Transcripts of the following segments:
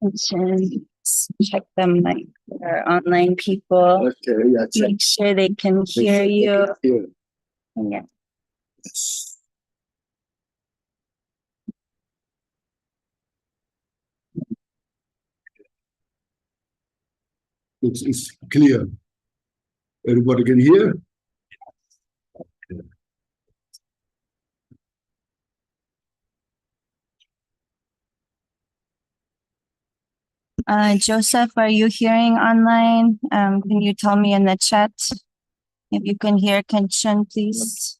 Khenchen. Check them like they're online people. Okay, yeah, check. Make sure they can hear you. Hear. Yeah. Yes. It's clear. Everybody can hear? Okay. Joseph, are you hearing online? Can you tell me in the chat if you can hear Khenchen, please?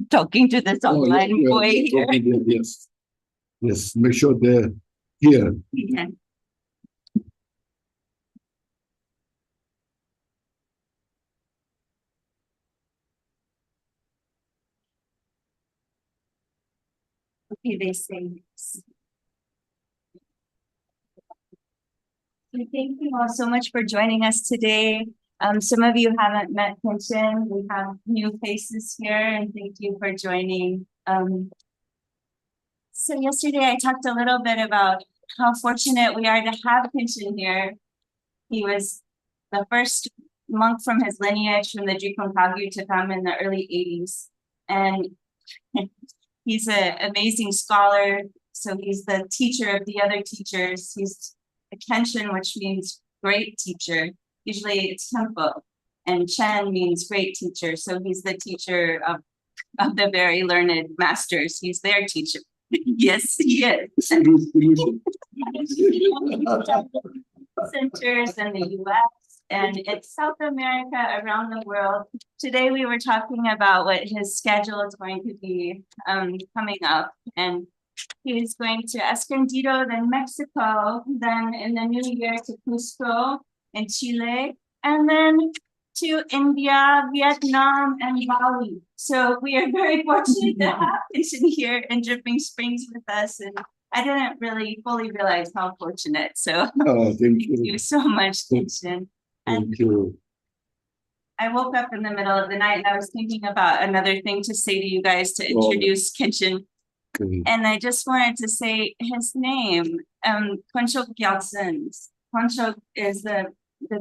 Talking to this online boy here. Yes. Yes, make sure they're here. Yeah. Okay, they say yes. Thank you all so much for joining us today. Some of you haven't met Khenchen. We have new faces here, and thank you for joining. So yesterday I talked a little bit about how fortunate we are to have Khenchen here. He was the first monk from his lineage from the Konchog to come in the early 80s. And he's an amazing scholar. So he's the teacher of the other teachers. He's a Khenchen, which means great teacher. Usually it's tempo. And Chen means great teacher. So he's the teacher of the very learned masters. He's their teacher. Yes, he is. Centers in the US and in South America, around the world. Today we were talking about what his schedule is going to be coming up. And he's going to Escondido, then Mexico, then in the new year to Cusco in Chile, and then to India, Vietnam, and Bali. So we are very fortunate to have Khenchen here in Dripping Springs with us. And I didn't really fully realize how fortunate. So thank you so much, Khenchen. Thank you. I woke up in the middle of the night and I was thinking about another thing to say to you guys to introduce Khenchen. Okay. And I just wanted to say his name, Konchog Gyaltshen. Konchog is the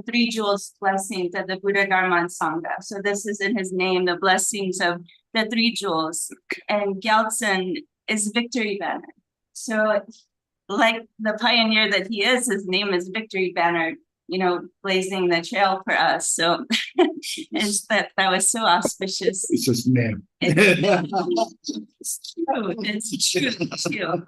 three jewels blessings of the Buddha, Dharma, and Sangha. So this is in his name, the blessings of the three jewels. And Gyaltshen is victory banner. So like the pioneer that he is, his name is victory banner, you know, blazing the trail for us. So that was so auspicious. It's his name. It's true. It's true too.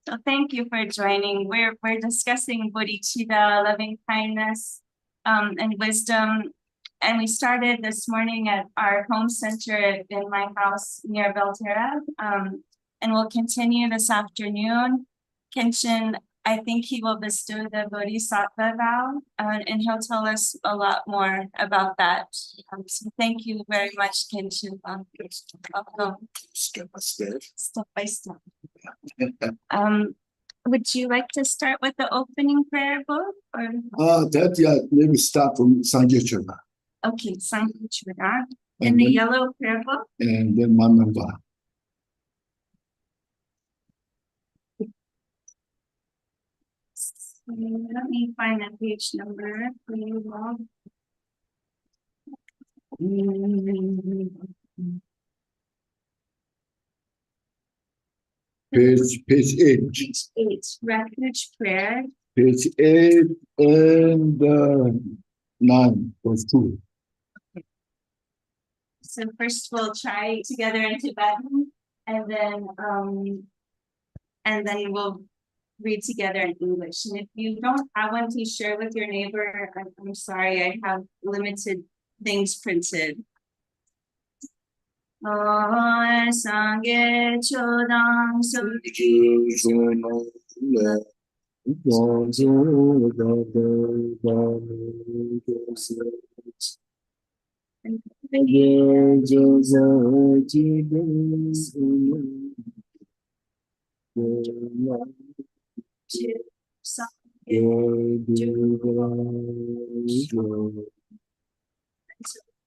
So thank you for joining. We're discussing Bodhicitta, loving kindness, and wisdom. And we started this morning at our home center in my house near Belterra. And we'll continue this afternoon. Khenchen, I think he will bestow the Bodhisattva vow, and he'll tell us a lot more about that. So thank you very much, Khenchen. Step by step. Step by step. Would you like to start with the opening prayer book? Or? Let me start from Sangyechana. Okay, Sangyechana. In the yellow prayer book? And then Mananda. Let me find that page number for you all. Page 8. Page 8, Refuge Prayer. Page 8 and 9 was 2. Okay. So first we'll try together in Tibetan, and then we'll read together in English. And if you don't have one to share with your neighbor, I'm sorry, I have limited things printed. Sangye chodam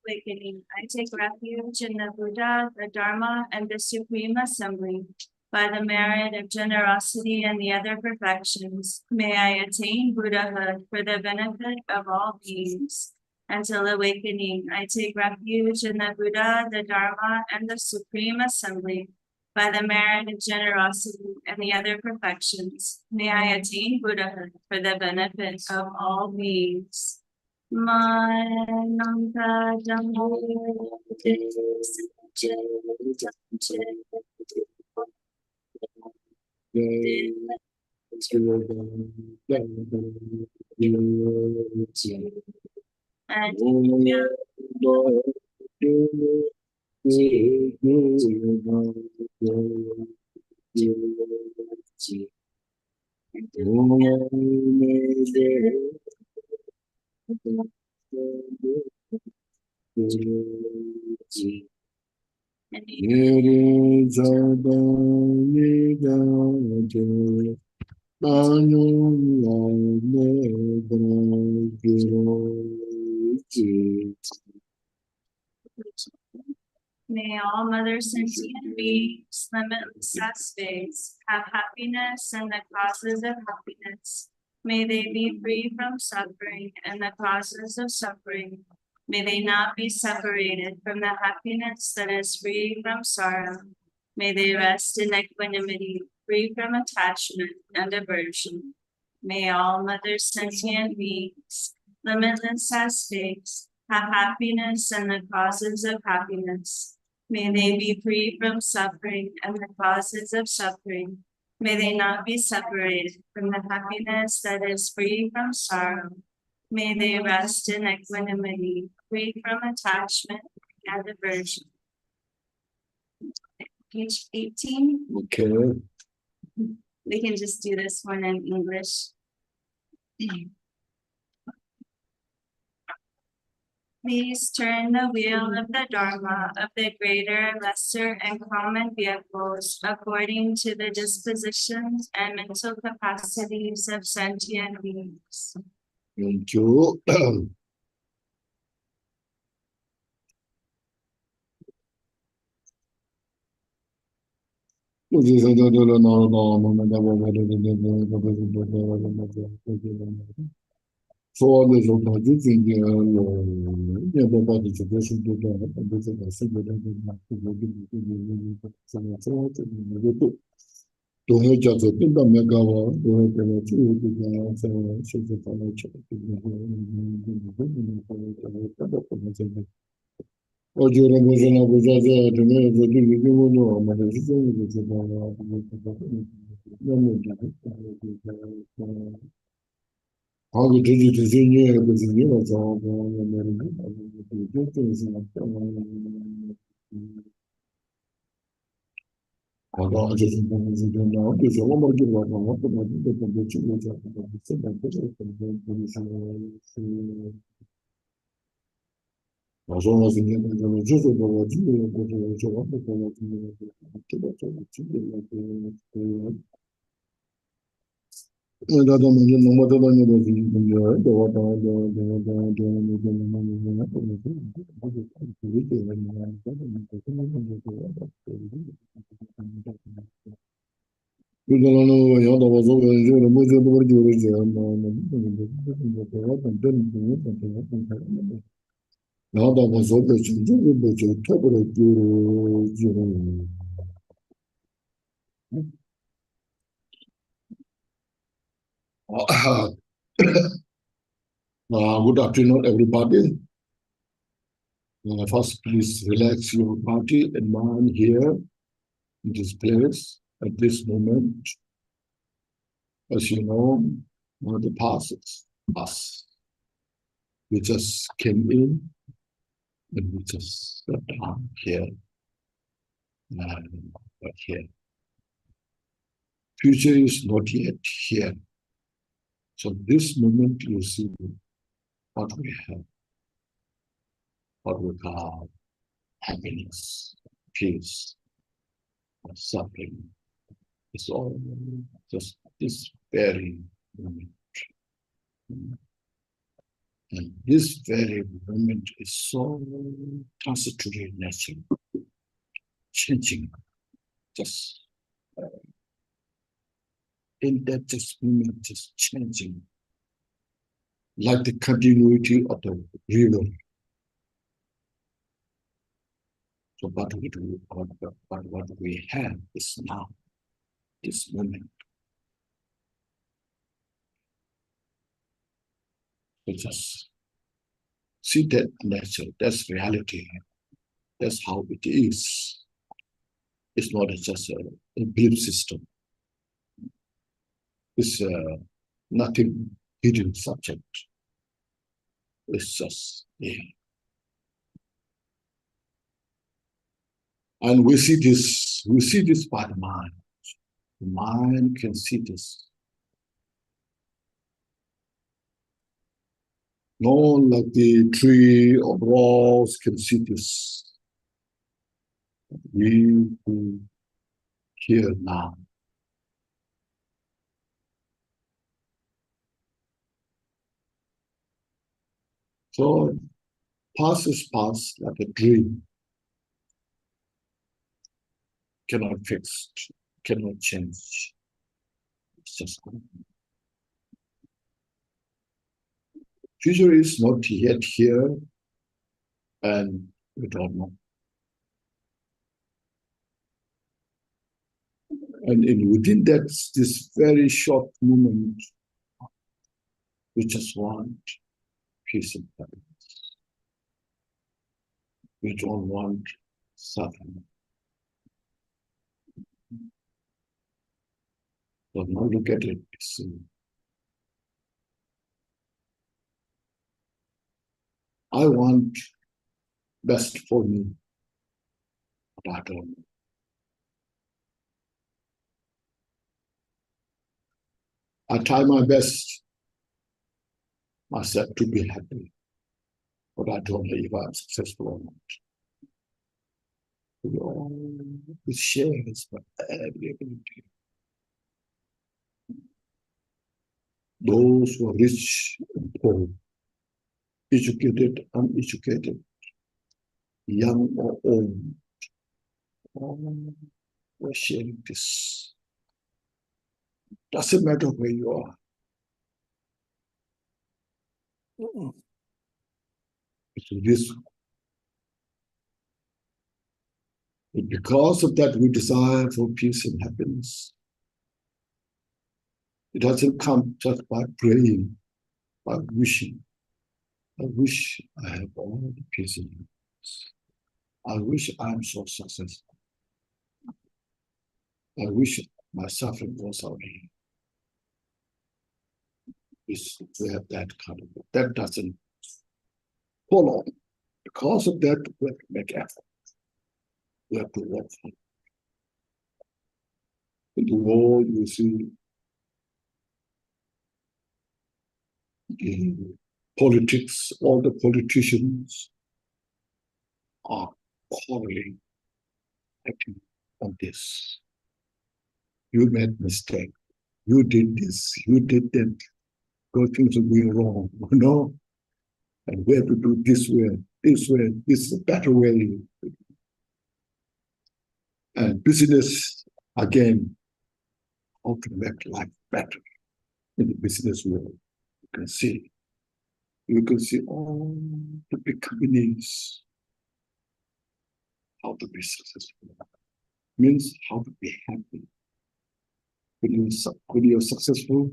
awakening. I take refuge in the Buddha, the Dharma, and the Supreme Assembly. By the merit of generosity and the other perfections, may I attain Buddhahood for the benefit of all beings. Until awakening, I take refuge in the Buddha, the Dharma, and the Supreme Assembly. By the merit of generosity and the other perfections, may I attain Buddhahood for the benefit of all beings. Mananta Dhammo May all mother sentient beings, limitless as space, have happiness and the causes of happiness. May they be free from suffering and the causes of suffering. May they not be separated from the happiness that is free from sorrow. May they rest in equanimity, free from attachment and aversion. May all mother sentient beings, limitless as space, have happiness and the causes of happiness. May they be free from suffering and the causes of suffering. May they not be separated from the happiness that is free from sorrow. May they rest in equanimity, free from attachment and aversion. Page 18. Okay. We can just do this one in English. Please turn the wheel of the Dharma of the greater, lesser, and common vehicles according to the dispositions and mental capacities of sentient beings. Thank you. So there's a lot of things how we did it is in here, but in here, it's all I just now, there's a lot more good work on what as long as you just about good afternoon, everybody. First, please relax your body and mind here in this place at this moment. As you know, one of the passes, us. We just came in and we just sat down here. But here. Future is not yet here. So this moment you see what we have, what we call happiness, peace, suffering. It's all just this very moment. And this very moment is so transitory nature, changing, just in that just moment, just changing, like the continuity of the river. So what we have is now, this moment. We just see that nature, that's reality. That's how it is. It's not just a belief system. It's nothing hidden subject. It's just there. And we see this by the mind. The mind can see this. No one like the tree or walls can see this. We who here now. So past is past like a dream. Cannot fix, cannot change. It's just gone. Future is not yet here, and we don't know. And within that, this very short moment, we just want peace and happiness. We don't want suffering. So now look at it. I want best for me, but I don't know. I try my best myself to be happy, but I don't know if I'm successful or not. We all share this, but everybody. Those who are rich and poor, educated, uneducated, young or old, all we're sharing this. Doesn't matter where you are. It's this. Because of that, we desire for peace and happiness. It doesn't come just by praying, by wishing. I wish I have all the peace and happiness. I wish I'm so successful. I wish my suffering was away. We have that kind of, that doesn't follow. Because of that, we have to make effort. We have to work for it. In the world, you see the politics, all the politicians are quarreling, acting on this. You made mistake. You did this. You did that. Those things are going wrong, you know? And we have to do this way. This is a better way. And business, again, how to make life better in the business world. You can see all the big companies, how to be successful. Means how to be happy. When you're successful,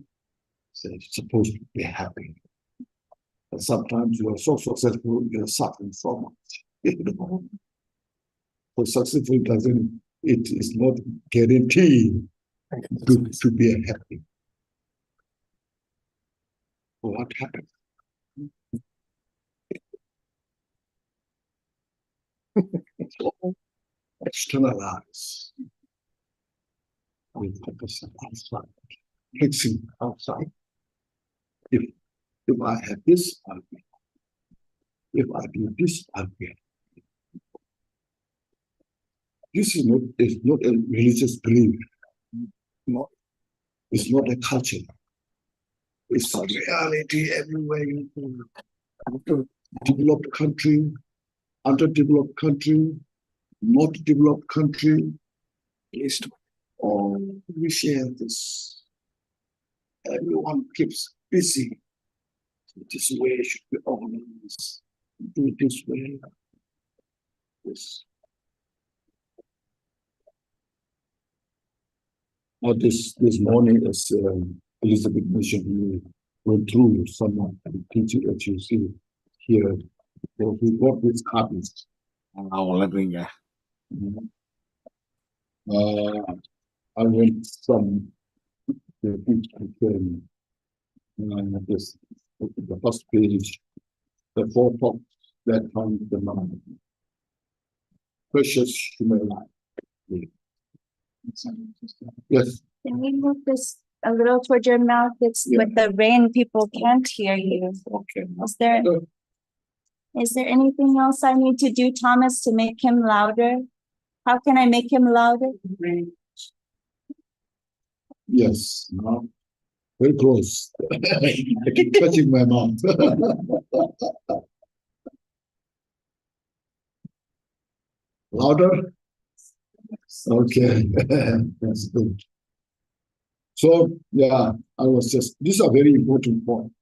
you're supposed to be happy. And sometimes you are so successful, you're suffering so much. You know? So successful it is not guaranteed to be happy. So what happened? So externalize. We focus outside, fixing outside. If I have this, I'll be happy. If I do this, I'll be happy. This is not a religious belief. No, it's not a culture. It's a reality everywhere you go. Developed country, underdeveloped country, not developed country, we share this. everyone keeps busy. This way should be organized. Do it this way. This. This morning, as Elizabeth mentioned, we went through some of the teaching that you see here. So we got these copies. I went from the first page, the four talks that found the mind. Precious human life. Yes. Can we move this a little towards your mouth? It's with the rain, people can't hear you. Okay. Is there anything else I need to do, Thomas, to make him louder? How can I make him louder? Yes. Now, very close. I keep touching my mouth. Louder? Okay. That's good. So, yeah, I was just, these are very important points.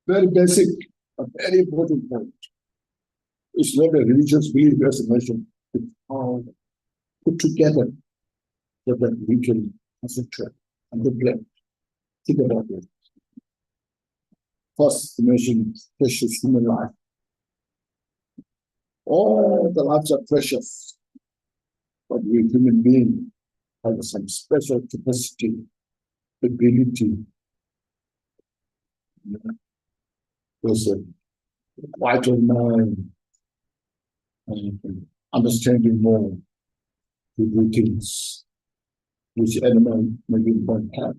Very basic, a very important point. It's not a religious belief, as I mentioned. It's all put together so that we can concentrate and reflect. Think about it. First, the mention precious human life. All the lives are precious, but we human beings have some special capacity, ability. There's a vital mind and understanding more to do things which animal maybe don't have.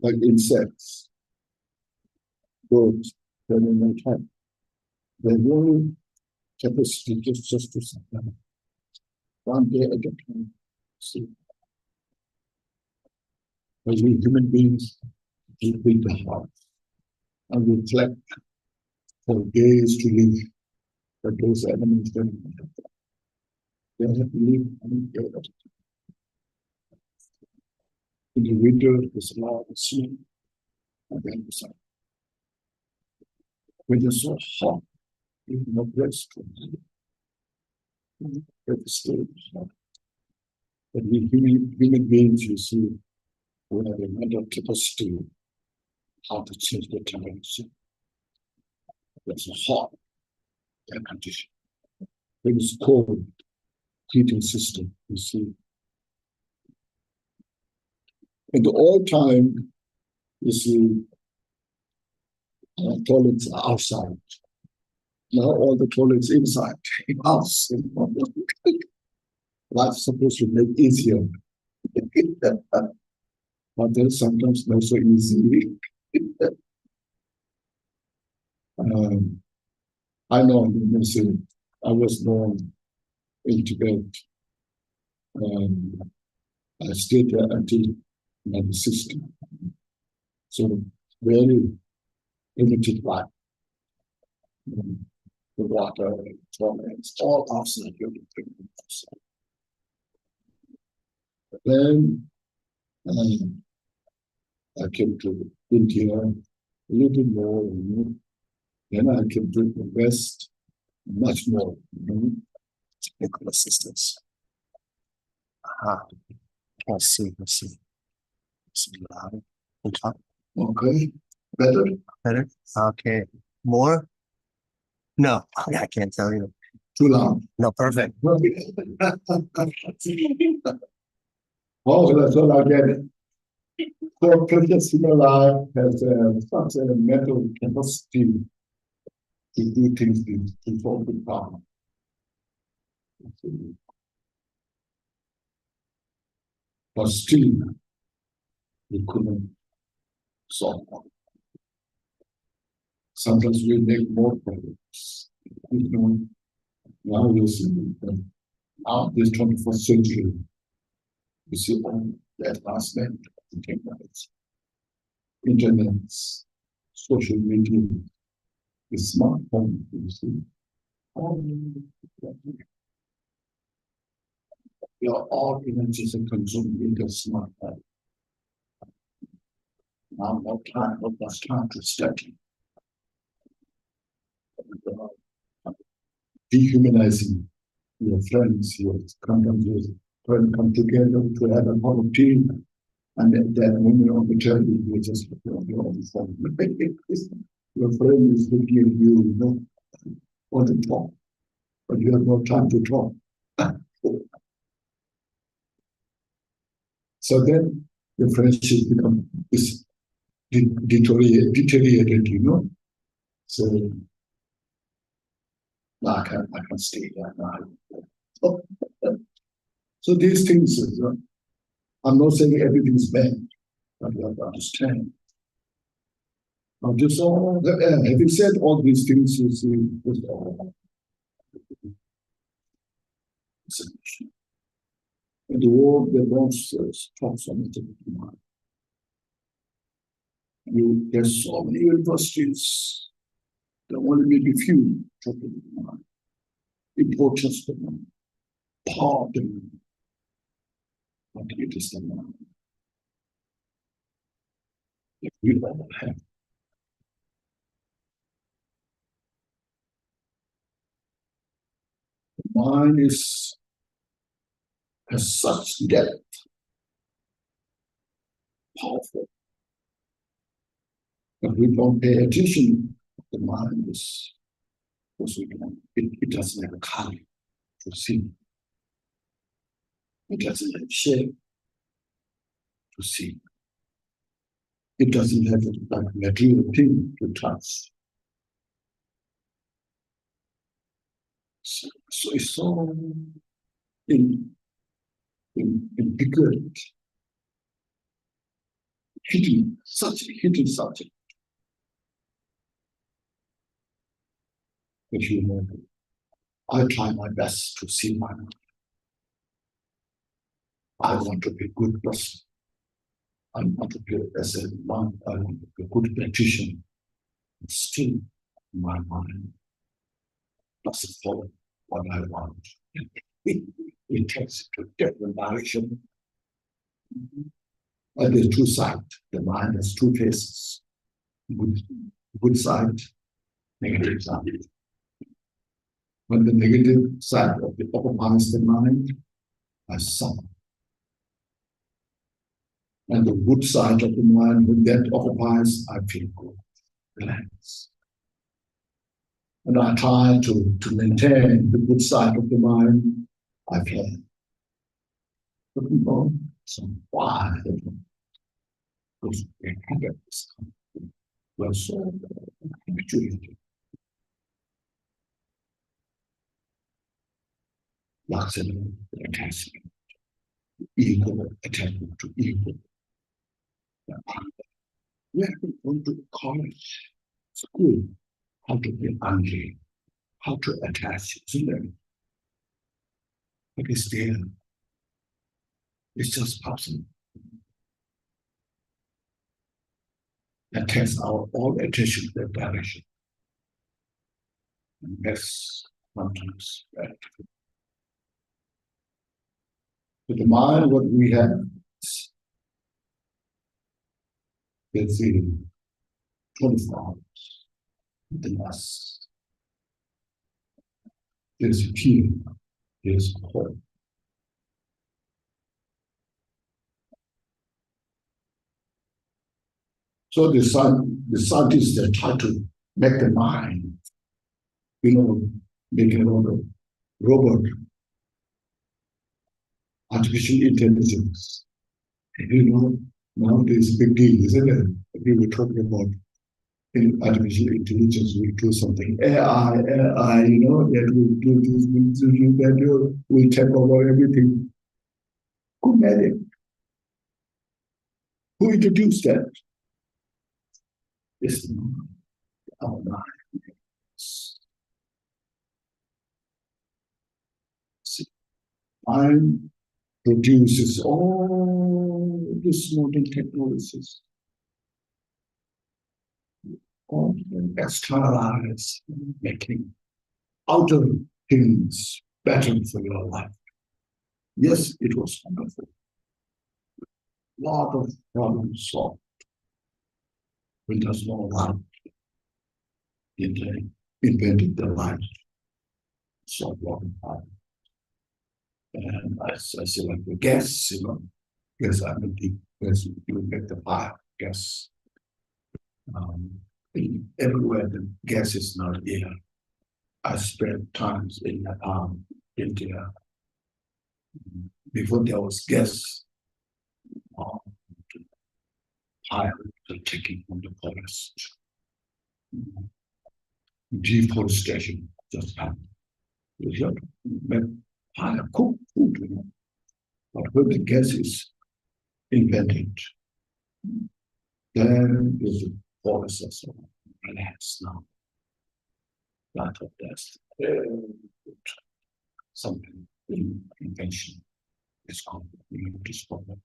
Like insects, birds, they may not have. Their only capacity is just to survive. One day at a time. See. As we human beings, we build the heart and reflect for days to live. But those animals don't have that. They have to live one day at a time. In the winter, there's a lot of snow, and then the sun. When it's so hot, you have no place to live. But we human beings, you see, we have a mental capacity how to change the temperature. It's hot air condition. When it's cold, heating system, you see. In the old time, you see, toilets are outside. Now all the toilets inside, in house. Life's supposed to make easier. But then sometimes not so easy. I know, I was born in Tibet. I stayed there until 1960. So very limited life. The water, toilets, all outside. Then I came to India a little more, then I came to the West much more, technical assistance. I see. Okay, better? Okay. More? No, I can't tell you. Too loud. No, perfect. Oh, that's all I get it. So precious human life has such a mental capacity to do things to solve the problem. But still, we couldn't solve it. Sometimes we make more progress. Now you see that now this 21st century, you see all the advancement of technology, internet, social media, the smartphone, you see. We are all images and consumed in the smartphone. Now, not much time to study. Dehumanizing your friends, your friends come together to have a pot of tea, and at that moment of the journey, you just your own phone. Your friend is looking at you, want to talk, but you have no time to talk. So then the friendship is deteriorated, So I can't stay here now. So these things, I'm not saying everything's bad, but you have to understand. Having said all these things, you see, with all in the world, there wants talks on it. There's so many universities. There are only maybe few talking about importance of them, power of them. But it is the mind. If we all have. The mind has such depth, powerful. But we don't pay attention. The mind is, because it doesn't have a color to see. It doesn't have shape to see. It doesn't have a material thing to touch. So it's so intricate, such a hidden subject. If you know, I try my best to see my mind. I want to be a good person. I want to be as a monk. I want to be a good practitioner. Still, my mind doesn't follow what I want. It takes it to a different direction. And there's two sides. The mind has two faces. Good side, negative side. When the negative side of the occupies the mind, I suffer. And the good side of the mind, when that occupies, I feel good, relaxed. And I try to maintain the good side of the mind, I can. But some why? Because we have this. We're so habituated. Maximum attachment, ego, attachment to ego. We have to go to college, school, how to be angry, how to attach to them. But it's there. It's just possible. That takes our all attention to that direction. And that's sometimes bad. But the mind, what we have, is the 24 hours within us. There's healing, there's hope. So the scientists that try to make the mind, make a robot, artificial intelligence. Nowadays big deal, isn't it? We were talking about in artificial intelligence will do something. AI, that will do this, will do that, will take over everything. Who made it? Who introduced that? It's our mind. Mind produces all these modern technologies. All externalize, making outer things better for your life. Yes, it was wonderful. A lot of problems solved. when there's no light, it invented the light. So long time. And I say like the gas, gas, I mean, gas, you get the fire, gas. Everywhere the gas is not here. I spent times in India. Before there was gas, fire was taking from the forest. Deforestation just happened. You have to make fire, cook food, But when the gas is invented, then the forest is so relaxed now. That of that's something in invention is called discovered.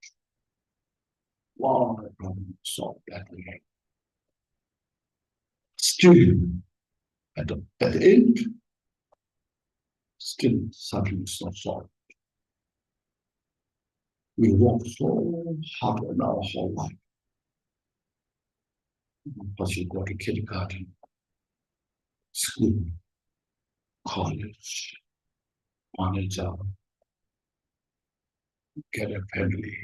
Wow, the problem solved that way. Still, at the end, still something is not solved. We work so hard in our whole life. Because you go to kindergarten, school, college, on a job, get a family,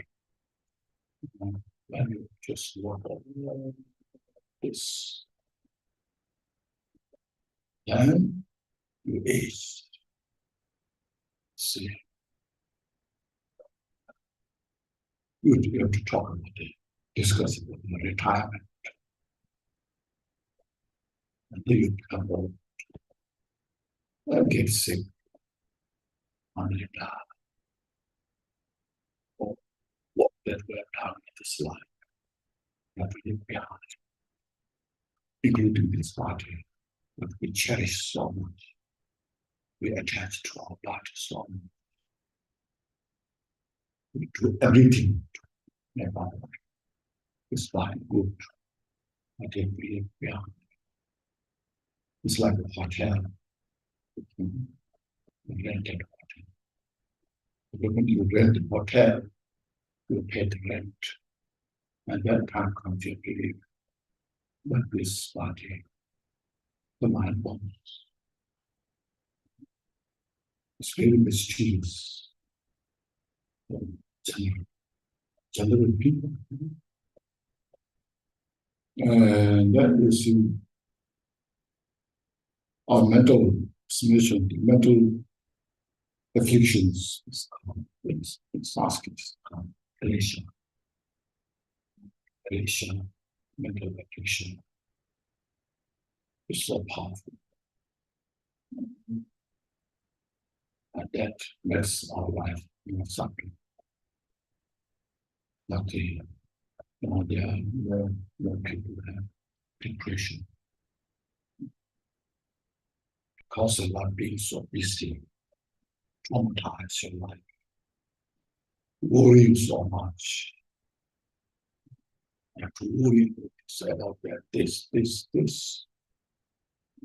and you just work on this. Then you age. See, you have to talk about it, discuss about retirement. And then you become old and get sick and you die. Or what that we have done in this life, that we leave behind, including this body that we cherish so much. We attach to our body so much. We do everything to make our body. It's fine, good. I think we leave behind. It's like a hotel. We rented a hotel. When you rent a hotel, you pay the rent. And that time comes you believe that this body, the mind bones. It's very mysterious. General people. And then you see our mental submission, mental afflictions, it's asking, relation, mental affliction is so powerful. And that makes our life something. Luckily, there are more people who have depression. Because of not being so busy, traumatized your life, worrying so much. You have to worry about that, this.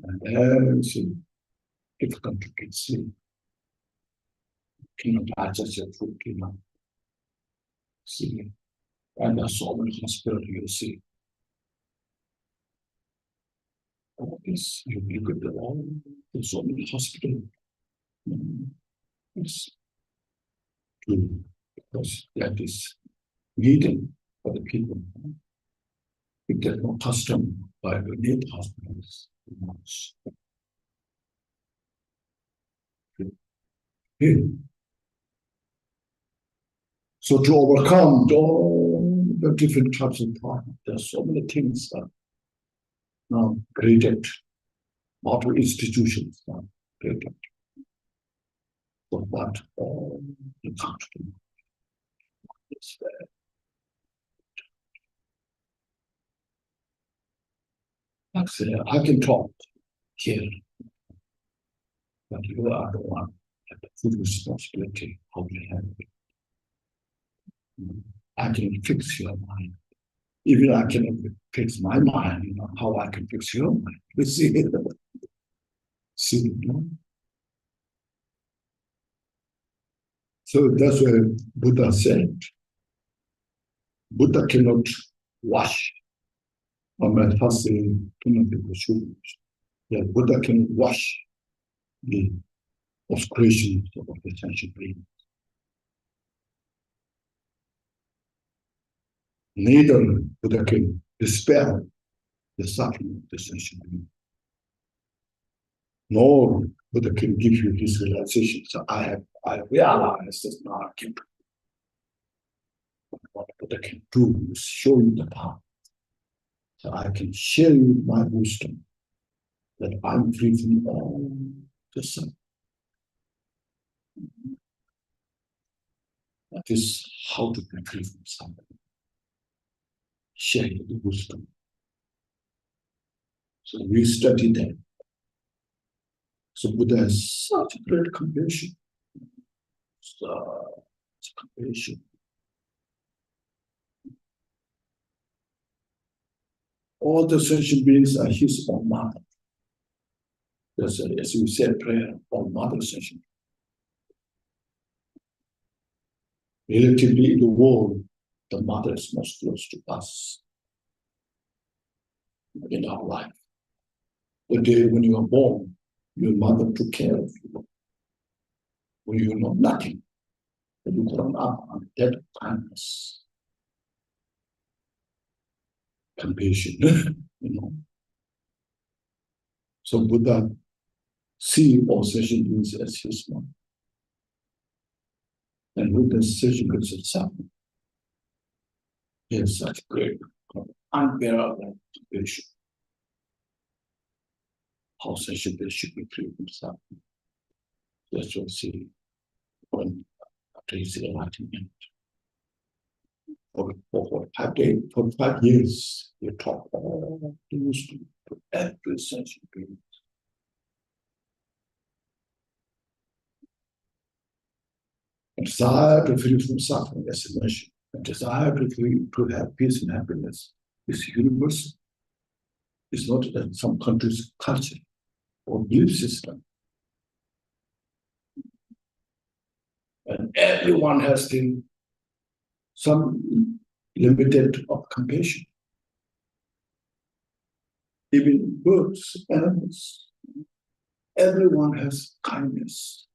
And it's difficult to get sleep. Cannot digest your food, see. And there's so many hospitals you see. All this, you look at the wall, there's so many hospitals. It's true, because that is needed for the people. We get more accustomed by the need hospitals much. So to overcome all the different types of problems, there's so many things that now created, model institutions now created. So that all the country is there. I can talk here, but you are the one at the full responsibility of the hand. I can fix your mind. Even I cannot fix my mind, how I can fix your mind. You see it? See it, no? So that's what Buddha said. Buddha cannot wash 他是真的这个修行，也Buddha can wash the obscurations of the sentient being. Neither Buddha can dispel the suffering of the sentient being. Nor Buddha can give you his realization. So I realize that now I can do. What Buddha can do is show you the path. So I can share you my wisdom that I'm free from all the suffering. That is how to be free from suffering. Share the wisdom. So we study that. So Buddha has such great compassion. Such compassion. All the sentient beings are his own mother. As we said, prayer, all mother sentient. Relatively in the world, the mother is most close to us in our life. The day when you are born, your mother took care of you. When you know nothing, when you grow up on that kindness, compassion, So Buddha see all sentient beings as his mother. And with the sentient beings of suffering, he has such great, unbearable compassion. How sentient beings should be free from suffering. That's what we see when after his enlightenment. For 5 years, he taught all the wisdom to every sentient being. A desire to free from suffering, as I mentioned, a desire to have peace and happiness is universal. It's not that some country's culture or belief system. And everyone has some limited of compassion. Even birds, animals, everyone has kindness,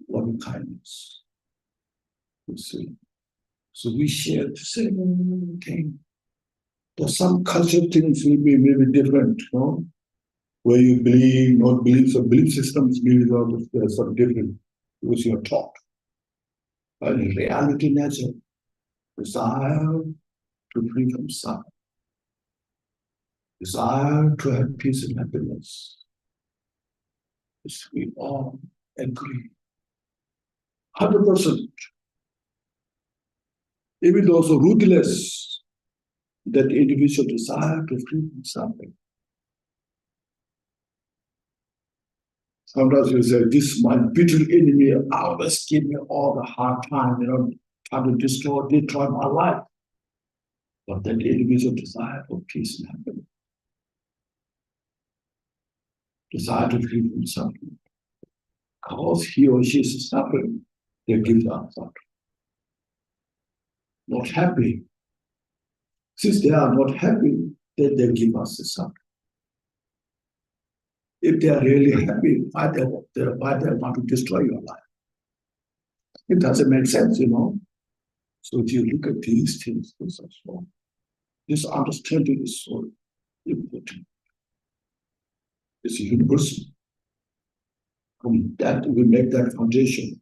loving kindness. You see. So we share the same thing. But some cultural things will be maybe different, where you believe, not believe, so belief systems maybe are some different because you're taught. But in reality, nature, desire to free from suffering, desire to have peace and happiness. Yes, we all agree. 100%. Even those who are ruthless, that individual desire to free from suffering. Sometimes you say, this my bitter enemy always give me all the hard time, trying to destroy my life. But that individual desire for peace and happiness. Desire to free from suffering. Because he or she is suffering, they give up suffering. Not happy. Since they are not happy, then they give us the suffering. If they are really happy, why they want to destroy your life? It doesn't make sense, So if you look at these things, this understanding is so important. It's universal. From that, we make that foundation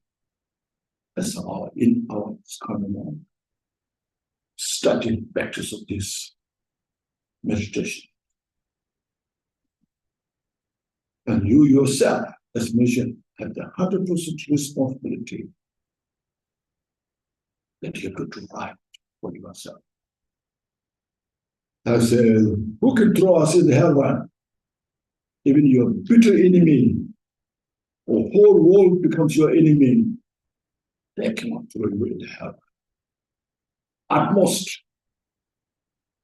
as in our common study practice of this meditation. And you yourself, as mentioned, have the 100% responsibility that you have to do right for yourself. I said, who can throw us in heaven? Even your bitter enemy, the whole world becomes your enemy, they cannot throw you in hell. At most,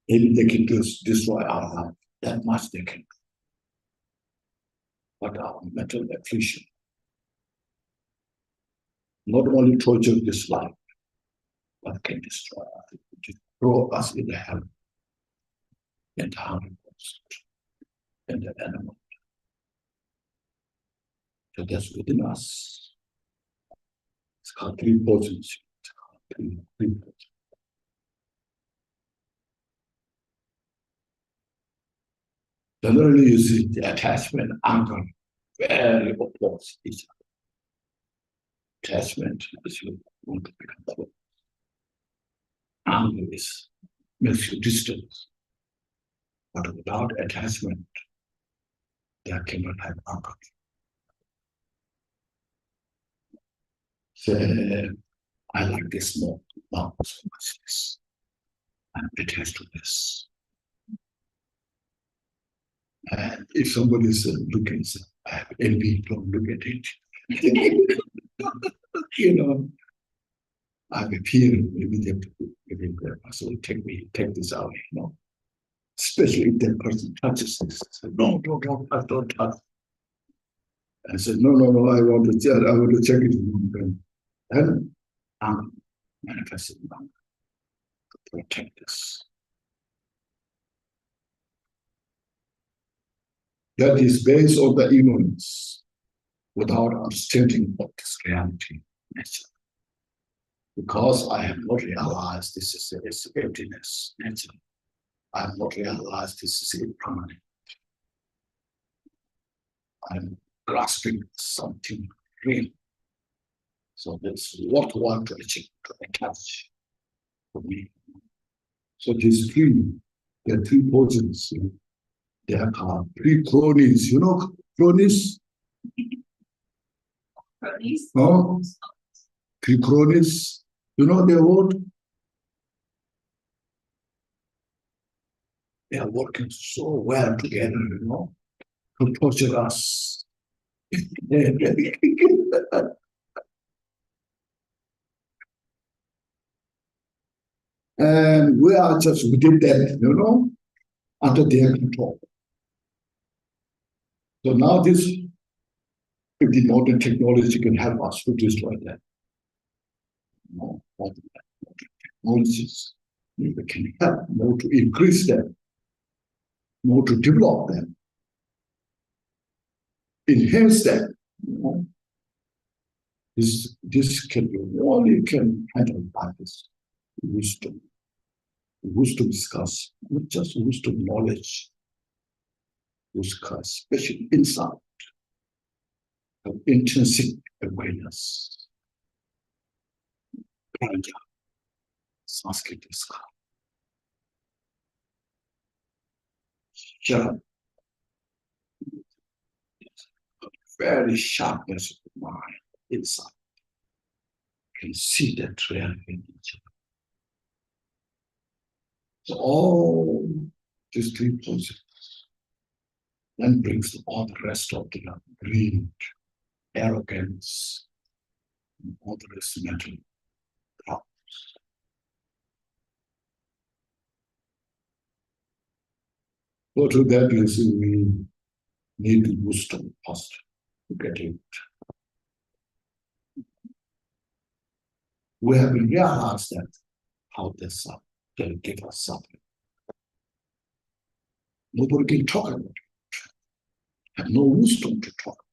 maybe they can just destroy our life. That much they can do. But our mental affliction, not only torture this life, but can destroy us, throw us in the hell entirely. and the animal. So that's within us. It's called three potency. Three potency. Generally, you see the attachment, anger, very opposed each other. Attachment is you want to become close. Anger makes you distant. But without attachment, there cannot have anger. So I like this more, not so much this. I'm attached to this. And if somebody is looking, I have envy, don't look at it. You know, I have a fear, maybe the person will take this out, you know. Especially if that person touches this. I said, no, don't touch. I said, no, I want to check it. Then I'm manifesting to protect this. That is based on the ignorance without understanding what this reality nature. Because I have not realized this is emptiness nature. I have not realized this is impermanent. I'm grasping something real. So that's what I want to achieve, to attach for me. So these there are three positions. There are three cronies. You know cronies? Cronies? No? Three cronies. You know their word? They are working so well together, you know, to torture us. And we are just within that, you know, under their control. So now this, if the modern technology can help us to destroy that. You know, technologies we can help more to increase them, more to develop them, enhance them. You know. This can be only can handle by this wisdom. Wisdom discuss, not just wisdom knowledge, discuss special insight of intrinsic awareness. Prajna, Sanskrit is called. Sharp, very sharpness of the mind, insight. Can see that reality in each other. So all these three processes then brings all the rest of the greed, arrogance, and all the rest of mental problems. So to that lesson, we need wisdom first to get it. We have realized that how this can give us something. Nobody can talk about it. Have no wisdom to talk about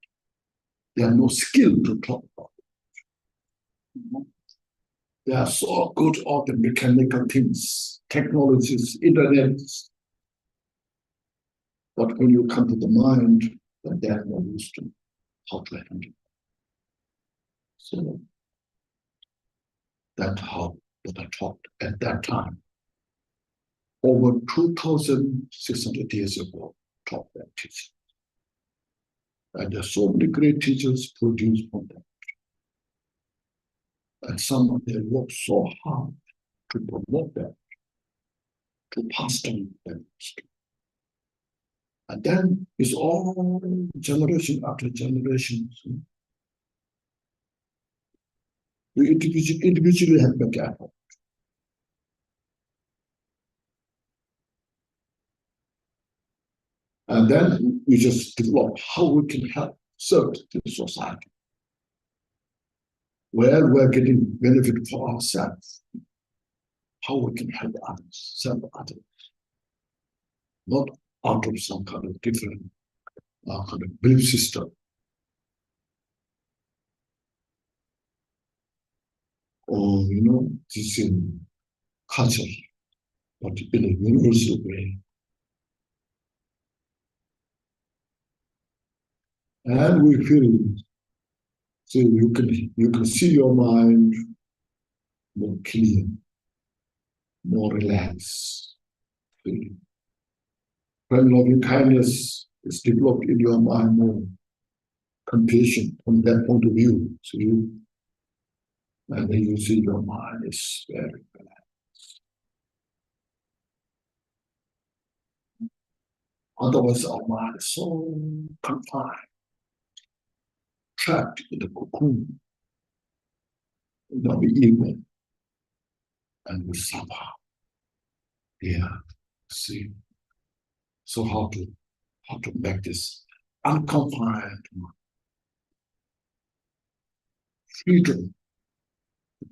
it. They have no skill to talk about it. They are so good at the mechanical things, technologies, internet. But when you come to the mind, then they have no wisdom how to handle it. So that's how that I talked at that time. Over 2,600 years ago, taught that teaching. And there's so many great teachers produced from that. And some of them worked so hard to promote that, to pass on that. And then it's all generation after generation. We individually have to get effort. And then we just develop how we can help serve the society. Where we're getting benefit for ourselves, how we can help others, serve others. not out of some kind of different kind of belief system. Or, this in culture, but in a universal way. And we feel, so you can see your mind more clear, more relaxed. When loving kindness is developed in your mind, more compassion from that point of view. So and then you see your mind is very relaxed. Otherwise, our mind is so confined, trapped in the cocoon, in our ego, and we suffer. Yeah, see. So how to make this unconfined freedom,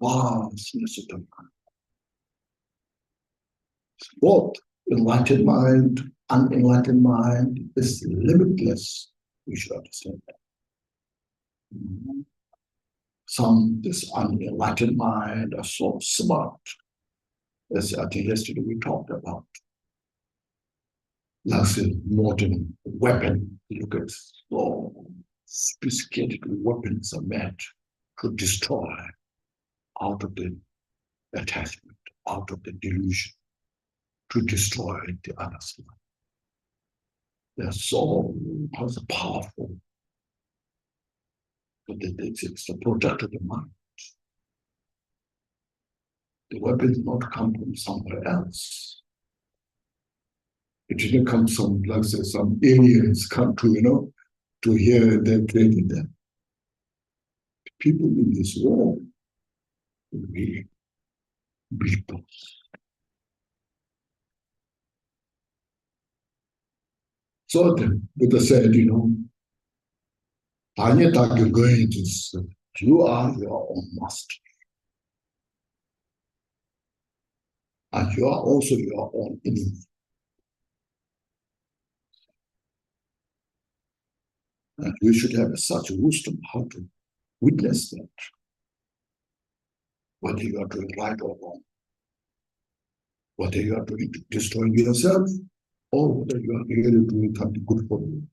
vastness of the mind. Both enlightened mind, unenlightened mind is limitless. We should understand that. Some this unenlightened mind are so smart. As I think yesterday we talked about. Like a modern weapon. Look at so sophisticated weapons are made to destroy out of the attachment, out of the delusion, to destroy the other side. They're so powerful. But it's the product of the mind. The weapon did not come from somewhere else. It didn't come from, like say, some aliens come to, to here and they created them. The people in this world, we built those. So the Buddha said, you are your own master. And you are also your own enemy. And we should have such wisdom how to witness that. Whether you are doing right or wrong. Whether you are doing destroying yourself, or whether you are really doing something good for you.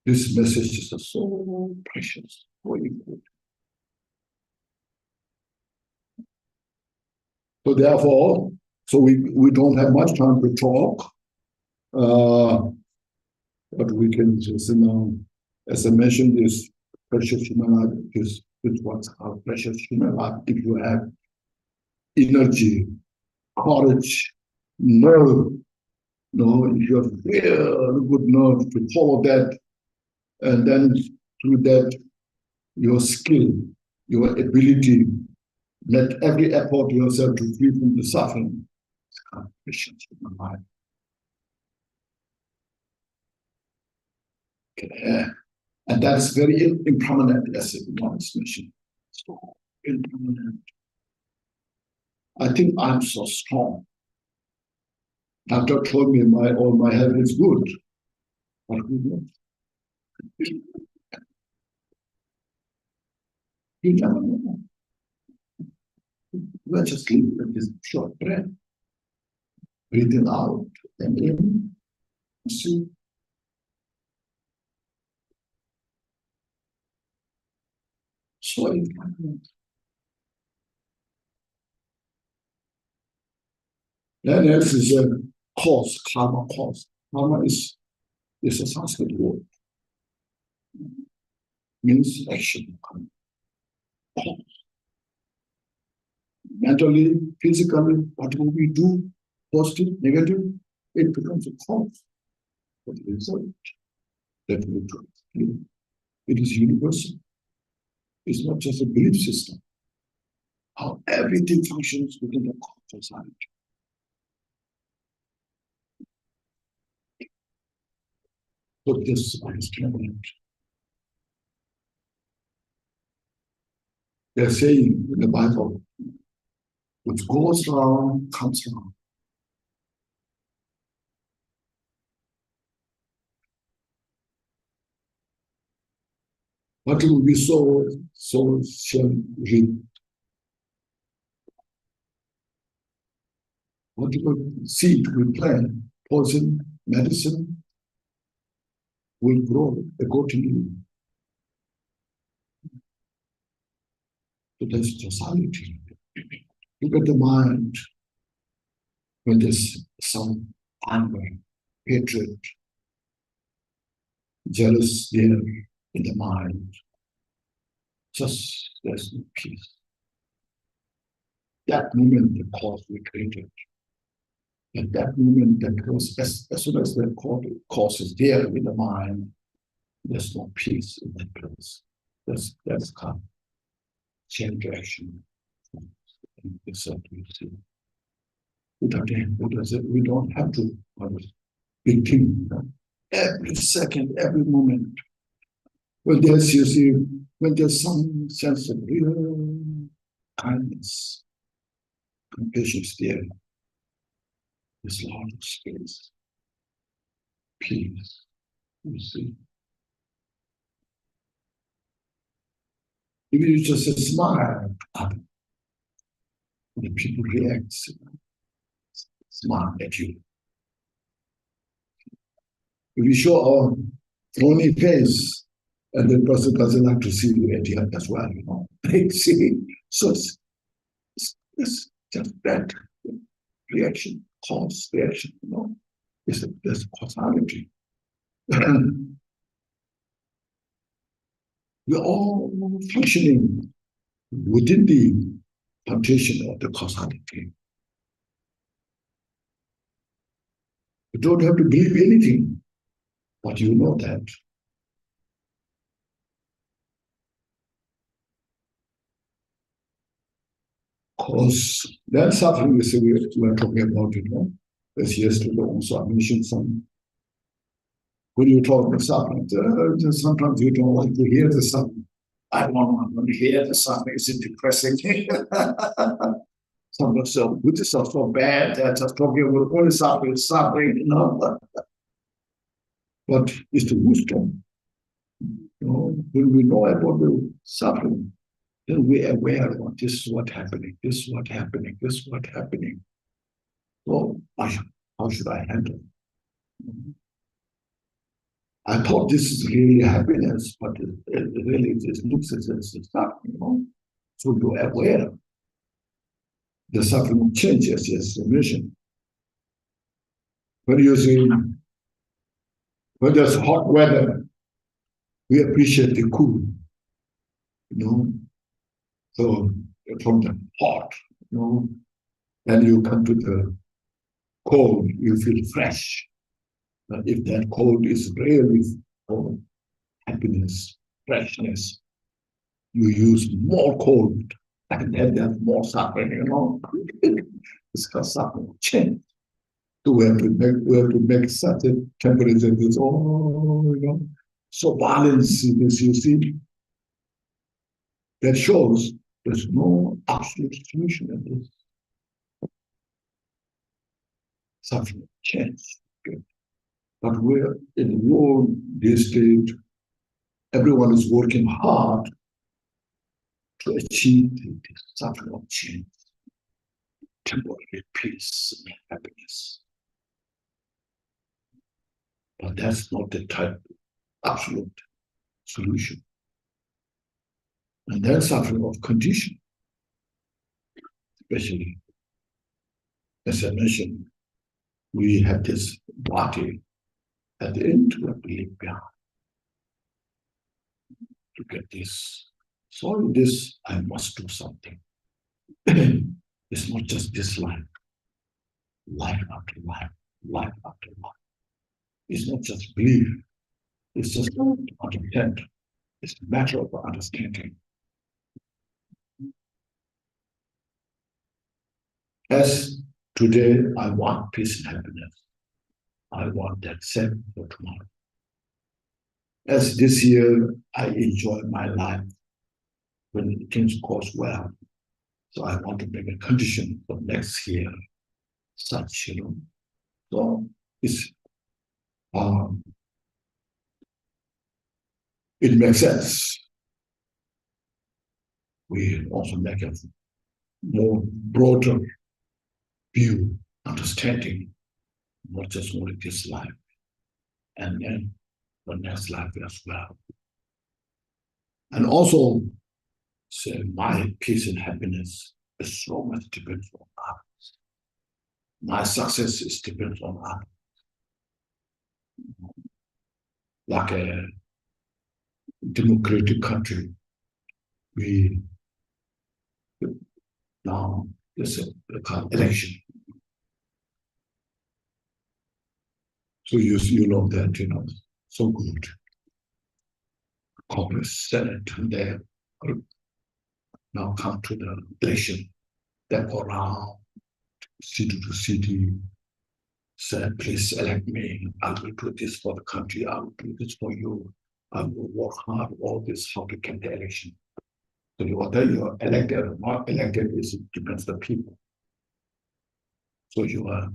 This message is so precious, so important. So therefore, we don't have much time to talk, but we can just, as I mentioned, this precious human life is what's our precious human life. If you have energy, courage, nerve, if you have real good nerve to follow that, and then through that, your skill, your ability, let every effort yourself to free from the suffering. It's kind of precious human life. Okay. And that's very impermanent, as one is mentioned. So impermanent. I think I'm so strong. Doctor told me all my health is good. But you never know. We're just living with this short breath. Breathing out and in. See. So important. Then next is a cause, karma cause. Karma is a Sanskrit word. Means action. Cause. Mentally, physically, whatever we do, positive, negative, it becomes a cause for the result that we do. It is universal. It's not just a belief system. How everything functions within the society. So this understanding. They're saying in the Bible, Which goes round, comes round. What will be so shall reap. Whatever seed we plant, poison, medicine, will grow accordingly. So that's totality. Look at the mind. When there's some anger, hatred, jealous there in the mind, just there's no peace. That moment, the cause we created. At that moment, that cause, as soon as the cause is there in the mind, there's no peace in that place. That's kind change action. It's what we see. We don't have to big thing. Every second, every moment. When there's, you see, when there's some sense of real kindness, compassion there, there's a lot of space, peace, you see. If you just smile, the people react, smile at you. If you show a phony face, and the person doesn't like to see you at the end as well, you know. See, so it's just that reaction, cause reaction, you know. There's causality. We're all functioning within the foundation of the causality. You don't have to believe anything, but you know that. Cause that suffering is we are talking about, you know. As yesterday also I mentioned some. When you talk about suffering, sometimes you don't like to hear the suffering. I don't want to hear the suffering. It's depressing. Sometimes so Buddhists are so bad that just talking about only suffering, you know. But it's the wisdom. You know, when we know about the suffering, then we're aware of this is what's happening, this is what's happening, this is what's happening. So how should I handle it? I thought this is really happiness, but it really just looks as if it's suffering, you know. So you're aware. The suffering changes as a mission. When you see, when there's hot weather, we appreciate the cool, you know. So from the hot, you know, then you come to the cold, you feel fresh. But if that cold is really for happiness, freshness, you use more cold, and then there's more suffering, you know. It's called suffering change. So we have to make such a temperature that's you know, so balanced in this, you see. That shows there's no absolute solution in this. Suffering change. Okay. But we're in the world these days, everyone is working hard to achieve this suffering of change, temporary peace and happiness. But that's not the type of absolute solution. And then suffering of condition, especially, as I mentioned, we have this body at the end we have to leave behind. To get this, solve this, I must do something. It's not just this life, life after life, life after life. It's not just belief, it's just understand. It's a matter of understanding. As today I want peace and happiness, I want that same for tomorrow. As this year I enjoy my life when things goes well, So I want to make a condition for next year, such, So it's, it makes sense. We also make a more broader view, understanding, not just only this life, and then the next life as well. And also, say, my peace and happiness is so much depends on others. My success is depends on others. Like a democratic country, we now there's a election. So you know that, so good. Congress, Senate, and they now come to the election. They go around city to city, say, please elect me. I will do this for the country. I will do this for you. I will work hard, all this, how to get the election. So whether you're elected or not elected, it depends on the people. So your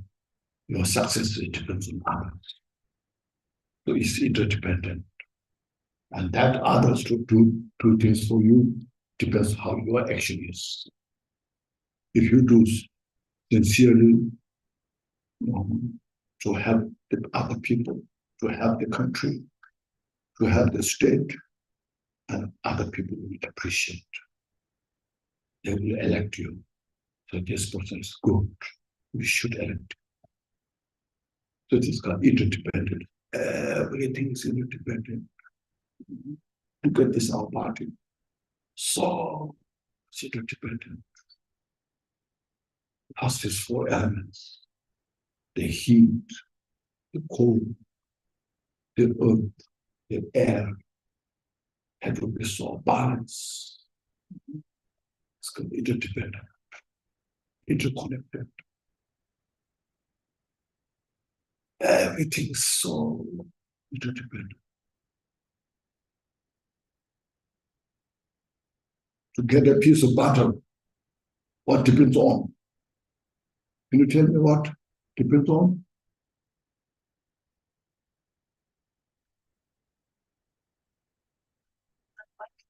success, it depends on others. So it's interdependent. And that others to do things for you depends how your action is. If you do sincerely, to help the other people, to help the country, to help the state, and other people will appreciate. They will elect you. So this person is good. We should elect. So it is called interdependent. Everything is interdependent. Look at this, our party. So it's interdependent. Has these four elements: the heat, the cold, the earth, the air, have to be so balanced. It's called interdependent, interconnected. Everything is so interdependent. To get a piece of butter, what depends on? Can you tell me what depends on?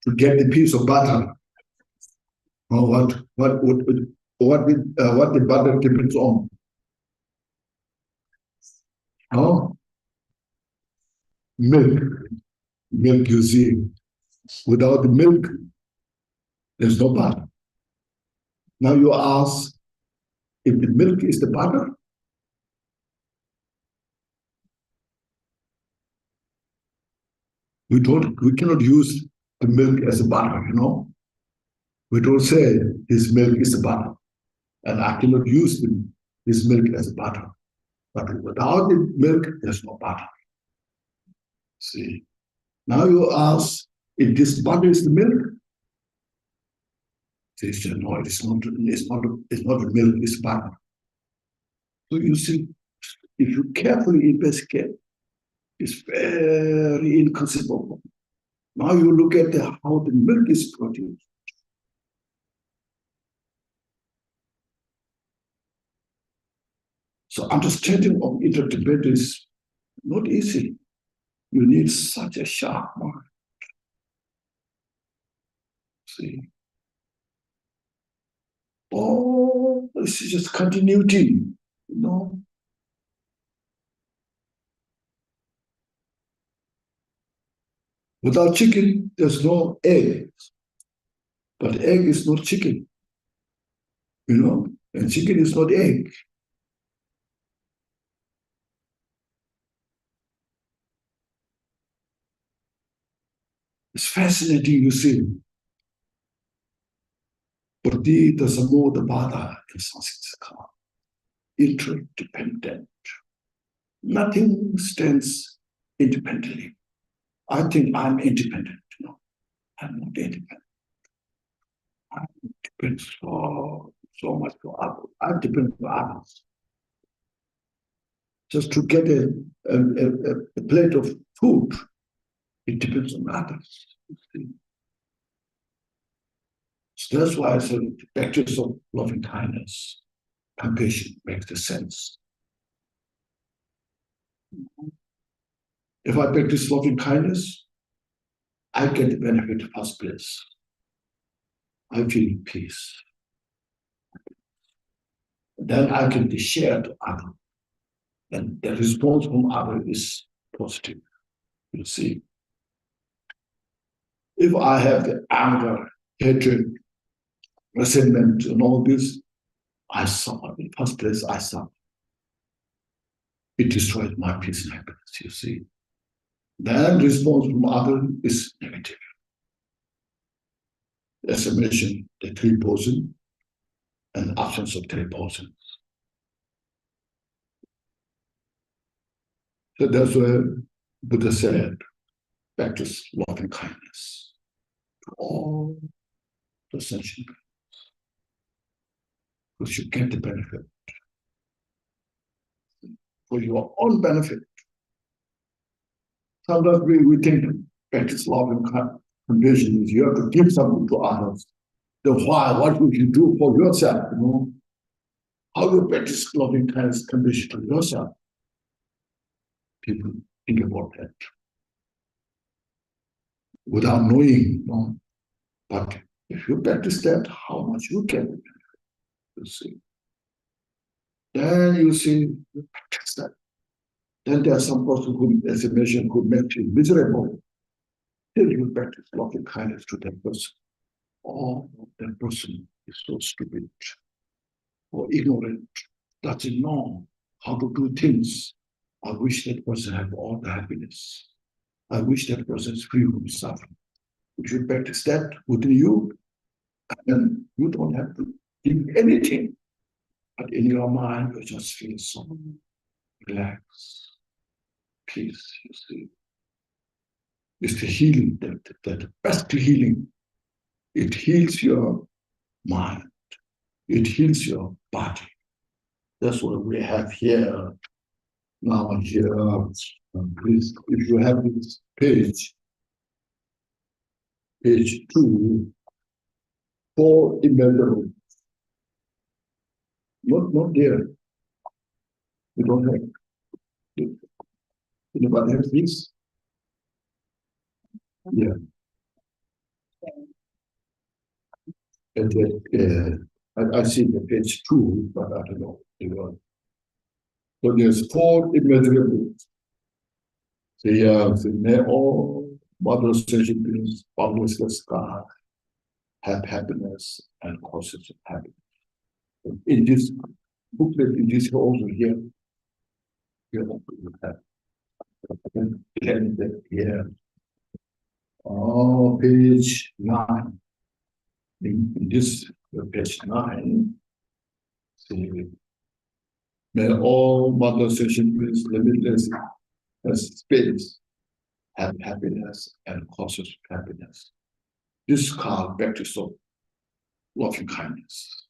To get the piece of butter, or what the butter depends on? Oh, milk. Milk, you see. Without the milk, there's no butter. Now you ask if the milk is the butter. We cannot use the milk as a butter, We don't say this milk is a butter. And I cannot use this milk as a butter. But without the milk, there's no butter. See. Now you ask if this butter is the milk. They say, no, it's not the milk, it's butter. So you see, if you carefully investigate, it's very inconceivable. Now you look at how the milk is produced. So understanding of interdependence is not easy. You need such a sharp mind. See? Oh, this is just continuity, Without chicken, there's no egg. But egg is not chicken, and chicken is not egg. It's fascinating, you see. Bodhicitta Samodabhada in Sanskrit, interdependent. Nothing stands independently. I think I'm independent, I'm not independent. I depend so much on others. I depend on others. Just to get a plate of food, it depends on others. So that's why I said the practice of loving kindness, compassion makes the sense. If I practice loving kindness, I get the benefit of first place. I feel peace. Then I can share to others. And the response from others is positive. You see. If I have the anger, hatred, resentment, and all this, I suffer. In the first place, I suffer. It destroys my peace and happiness, you see. Then response from others is negative. As I mentioned, the three poisons and the absence of three poisons. So that's why Buddha said, practice loving kindness to all the sentient beings, because you get the benefit for your own benefit. Sometimes we think practice loving compassion is you have to give something to others. Then why? What would you do for yourself? You know, how do you practice loving kindness, compassion to yourself? People think about that without knowing. You know? But if you practice that, how much you get, you see. Then you see, you practice that. Then there's some person who, as a mission, could make you miserable. Then you practice loving kindness to that person. Oh, that person is so stupid or ignorant, doesn't know how to do things. I wish that person had all the happiness. I wish that person is free from suffering. If you practice that within you, then you don't have to give anything. But in your mind, you just feel so relaxed, peace, you see. It's the healing, the best healing. It heals your mind. It heals your body. That's what we have here. Now here, please, if you have this page 2, 4 immeasurable. Not there. We don't have. Anybody have this? Yeah. And I see the page 2, but I don't know. So there's 4 immeasurables. May all mother sentient beings, boundless God, have happiness and causes of happiness. In this booklet, in this also here, you have here. Oh, page 9. In this page 9, see, may all mother sentient beings, limitless as space, have happiness and causes of happiness. This is called practice of loving kindness.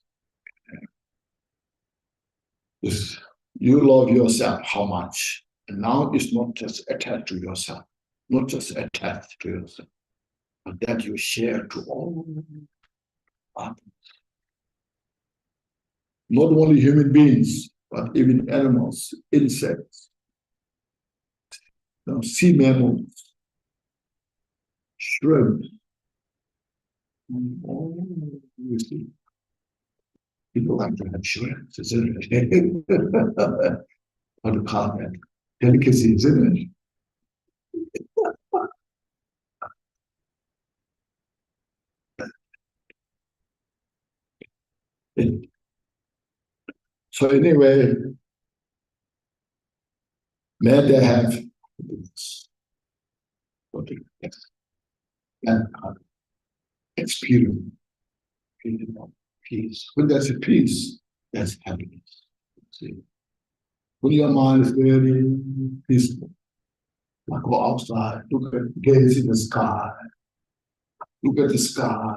This, you love yourself how much? And now it's not just attached to yourself, not just attached to yourself, but that you share to all others. Not only human beings, but even animals, insects, sea mammals, shrimp. Oh, you see. People like to have shrimps, isn't it? How to call that? Delicacy, isn't it? So anyway, may they have this, and experience feeling of peace. When there's a peace, there's happiness. See? When your mind is very peaceful, like go outside, look at, gaze in the sky, look at the sky,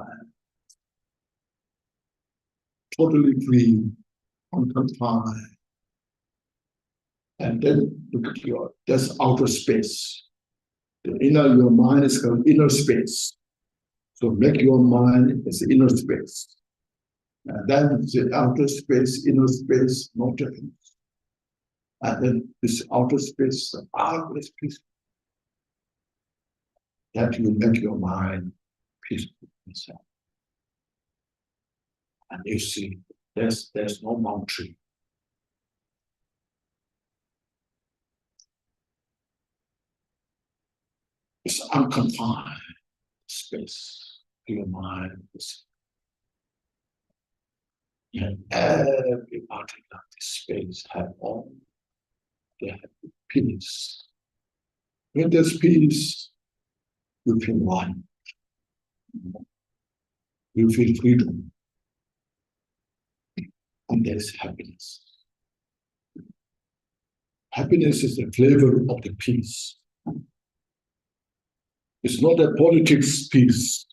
totally free, unconfined. And then look at there's outer space. The inner, your mind is called inner space. So make your mind as inner space. And then the outer space, inner space, no difference. And then this outer space, always peaceful. That you make your mind peaceful inside. And you see, there's no boundary. It's unconfined space. Your mind is. And every part of this space have all. They have peace. When there's peace, you feel one. You feel freedom. And there's happiness. Happiness is the flavor of the peace. It's not a politics peace.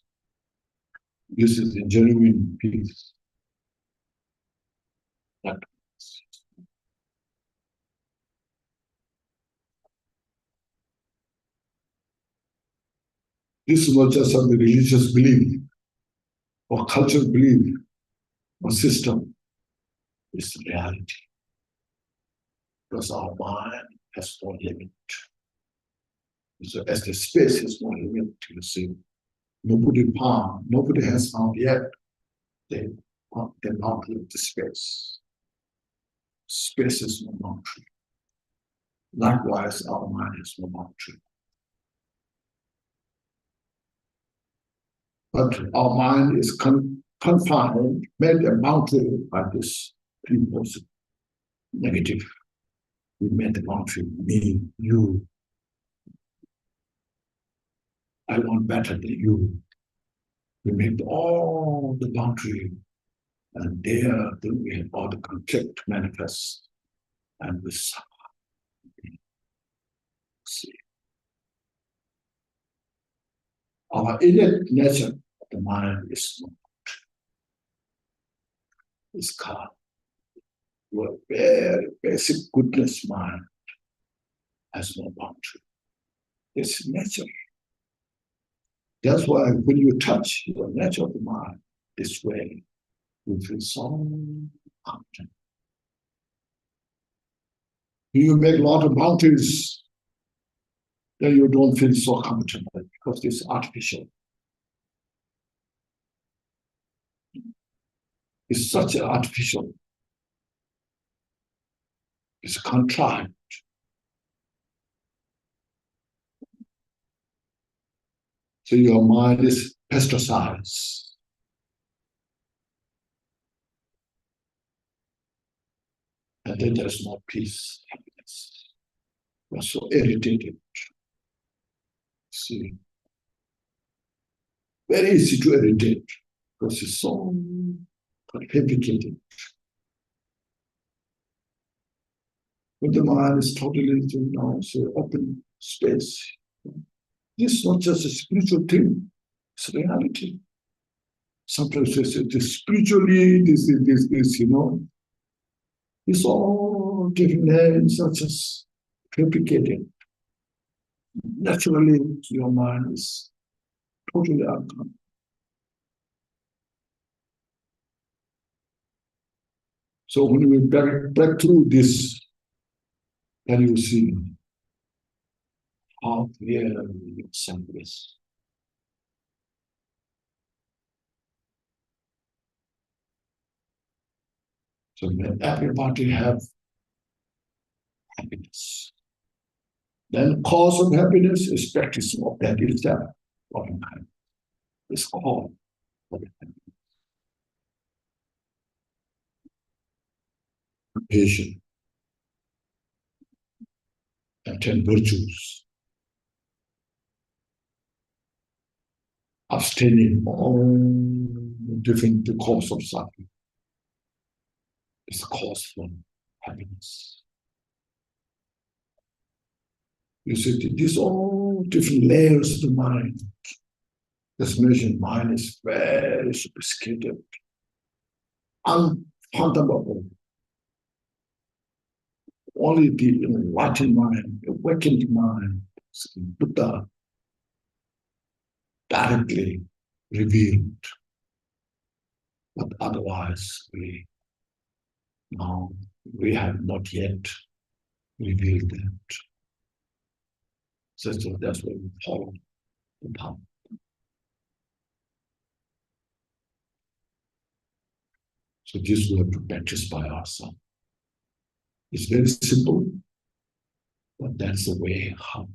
This is a genuine peace. That this is not just some religious belief or cultural belief or system. It's reality. Because our mind has no limit. So as the space has no limit, you see, nobody has found yet the boundary of the space. Space is no boundary. Likewise, our mind has no boundary. But our mind is confined, made a boundary by this impulse, negative. We made the boundary, me, you. I want better than you. We made all the boundary, and there then we have all the conflict manifest, and we suffer. See. Our innate nature of the mind is not. It's calm. Your very basic goodness mind has no boundary. It's nature. That's why when you touch your nature of the mind this way, you feel so comfortable. You make a lot of boundaries, then you don't feel so comfortable because it's artificial. It's such an artificial. It's contrived. So your mind is pesticides. And then there's no peace, happiness. You're so irritated. See, very easy to irritate because it's so complicated. But the mind is totally, so open space. This is not just a spiritual thing, it's reality. Sometimes they say this spiritually, this, it's all different names, such as complicated. Naturally, your mind is totally unconscious. So when we break through this, then you see how clear yourself is. So when everybody have happiness, then cause of happiness is practice of that itself. It's called patient and 10 virtues. Abstaining all different cause of suffering is cause for happiness. You see, these all different layers of the mind. This mentioned mind is very sophisticated, unfathomable. Only the enlightened mind, awakened mind, Buddha, directly revealed. But otherwise, we have not yet revealed that. So that's why we follow the path. So this we have to practice by ourselves. It's very simple, but that's the way how.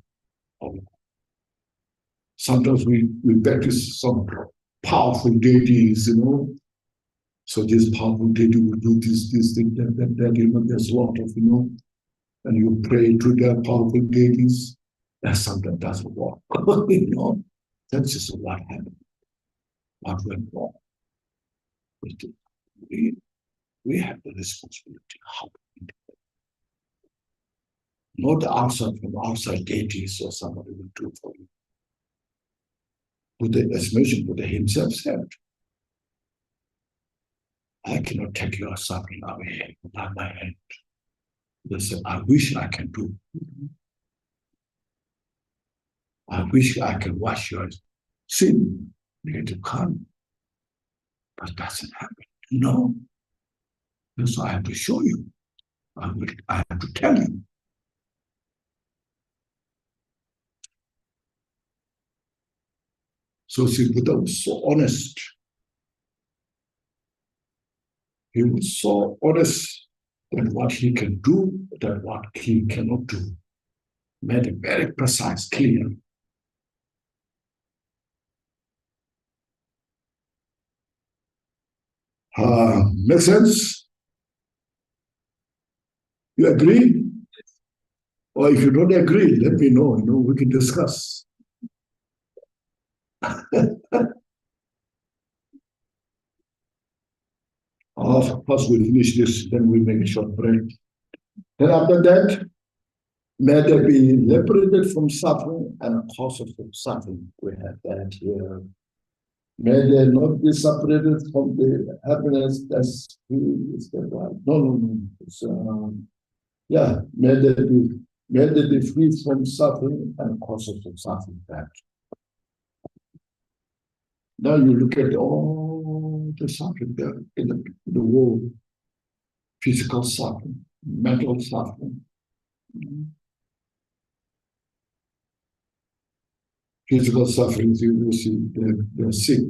Sometimes we practice some powerful deities, So this powerful deity will do this thing, that, there's a lot of, and you pray to their powerful deities, and sometimes doesn't work. That's just what happened. What went wrong. We have the responsibility. How we do it. Not from outside deities or somebody will do it for you. As mentioned, Buddha himself said, I cannot take your suffering away by my hand. They said, I wish I can do. I wish I can wash your sin. It will come. But it doesn't happen. No. And so I have to show you. I have to tell you. So see, Buddha was so honest. He was so honest that what he can do, that what he cannot do. Made it very precise, clear. Make sense? You agree? Or if you don't agree, let me know. We can discuss. First we'll finish this, then we'll make a short break. Then after that, may they be liberated from suffering and causes of suffering. We have that here. May they not be separated from the happiness that's is the right. No. May they be free from suffering and causes of suffering. That. Now you look at all the suffering there in the world, physical suffering, mental suffering. Physical suffering, you will see they're sick.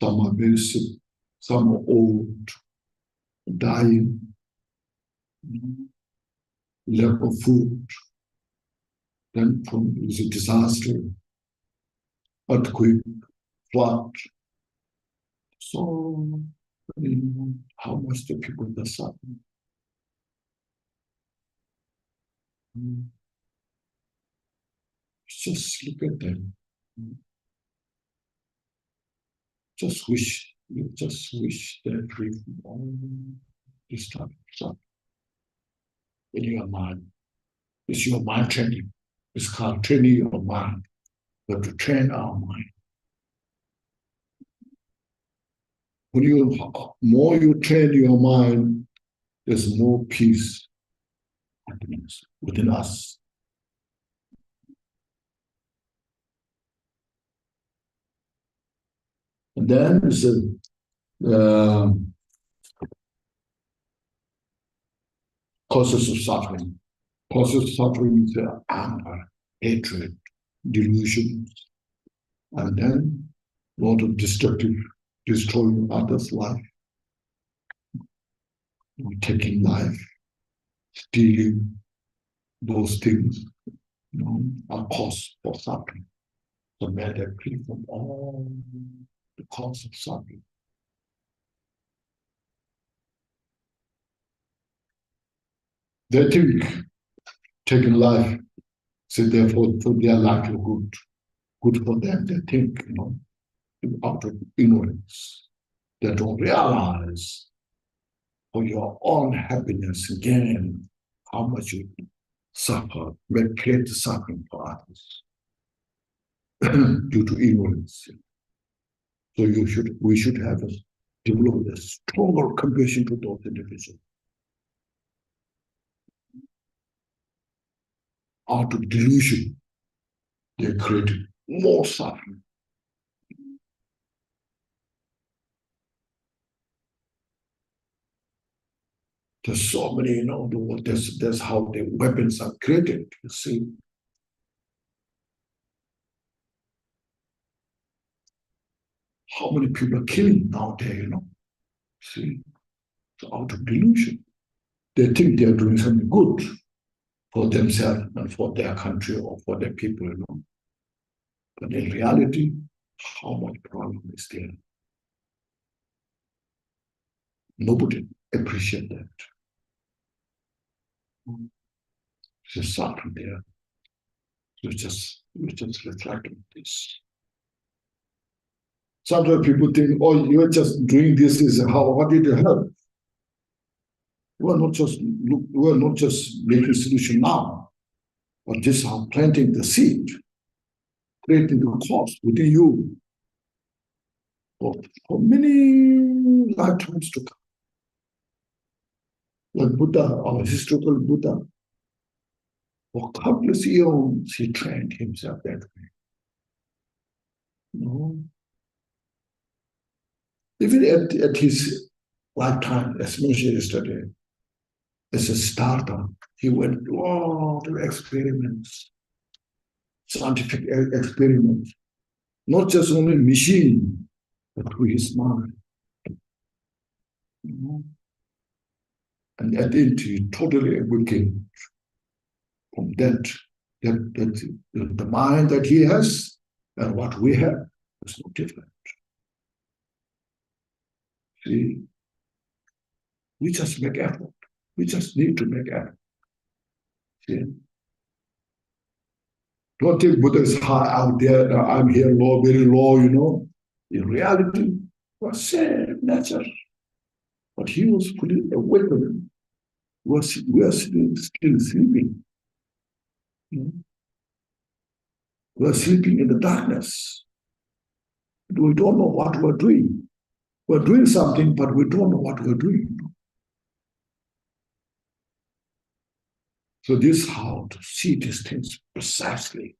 Some are very sick, some are old, dying, lack of food, then is a disaster, earthquake, flood. So, how much the people are suffering? Just look at them. Just wish they're free from all this type of stuff. In your mind. It's your mind training. It's called training your mind. We have to train our mind. When more you train your mind, there's more peace, happiness within us. And then it's causes of suffering. Causes of suffering is anger, hatred, delusion, and then a lot of destroying others' life, taking life, stealing, those things, are cause for suffering. So may they free from all the cause of suffering. They think taking life, so therefore for their livelihood, good for them. They think, out of ignorance. They don't realize for your own happiness again how much you suffer, may create suffering for others due to ignorance. So we should have develop a stronger compassion to those individuals. Out of delusion, they created more suffering. There's so many, that's how the weapons are created, you see. How many people are killing nowadays, See, it's out of delusion. They think they're doing something good for themselves and for their country or for their people, But in reality, how much problem is there? Nobody appreciates that. There's suffering there. You just reflect on this. Sometimes people think, oh, you're just doing this, what did it help? We're not just making solution now, but just how planting the seed, creating the cause within you for many lifetimes to come. Like Buddha, our historical Buddha, for countless eons, he trained himself that way. Even at his lifetime, as mentioned yesterday, as a starter, he went to all the experiments, scientific experiments, not just only machine, but through his mind. And at the end, he totally awakened from that the mind that he has and what we have is no different. See, we just make effort. We just need to make effort. See? Don't think Buddha is high out there, I'm here low, very low, In reality, we're same nature. But he was fully awakened. We are still sleeping. We are sleeping in the darkness. We don't know what we're doing. We're doing something, but we don't know what we're doing. So this is how to see these things precisely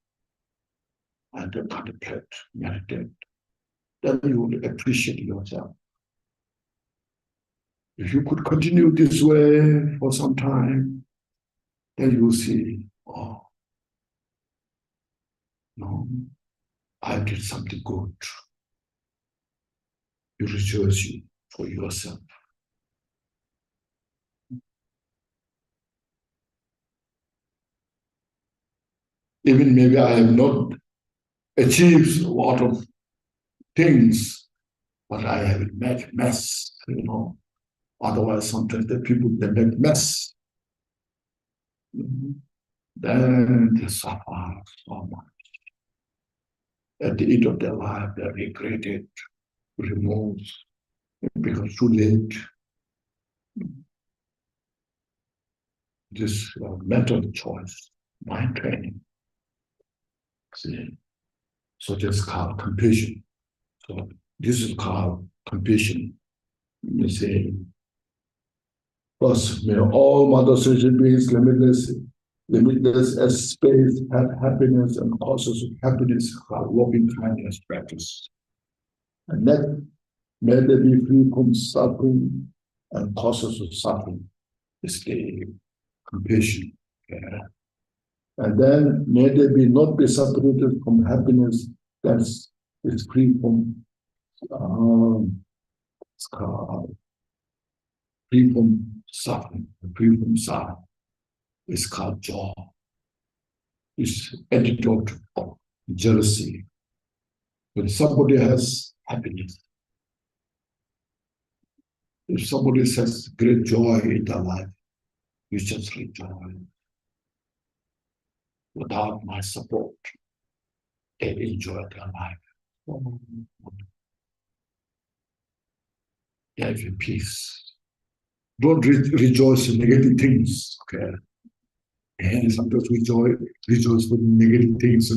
and then contemplate, meditate. Then you will appreciate yourself. If you could continue this way for some time, then you will see, oh, no, I did something good. You rejoice for yourself. Even maybe I have not achieved a lot of things, but I have made mess, Otherwise, sometimes the people, they make mess. Then they suffer so much. At the end of their life, they regret it, remorse, because too late. This mental choice, mind training. See? So this is called compassion. So this is called compassion. You say, first, may all mother sentient beings limitless as space, have happiness and causes of happiness, called loving kindness practice. And then may they be free from suffering and causes of suffering. Is the compassion. And then may they not be separated from happiness that is free from suffering, free from sorrow. It's called joy. It's antidote of jealousy. When somebody has happiness, if somebody has great joy in their life, you just rejoice. Without my support, they enjoy their life. They have peace. Don't rejoice in negative things, okay? And sometimes we rejoice for negative things,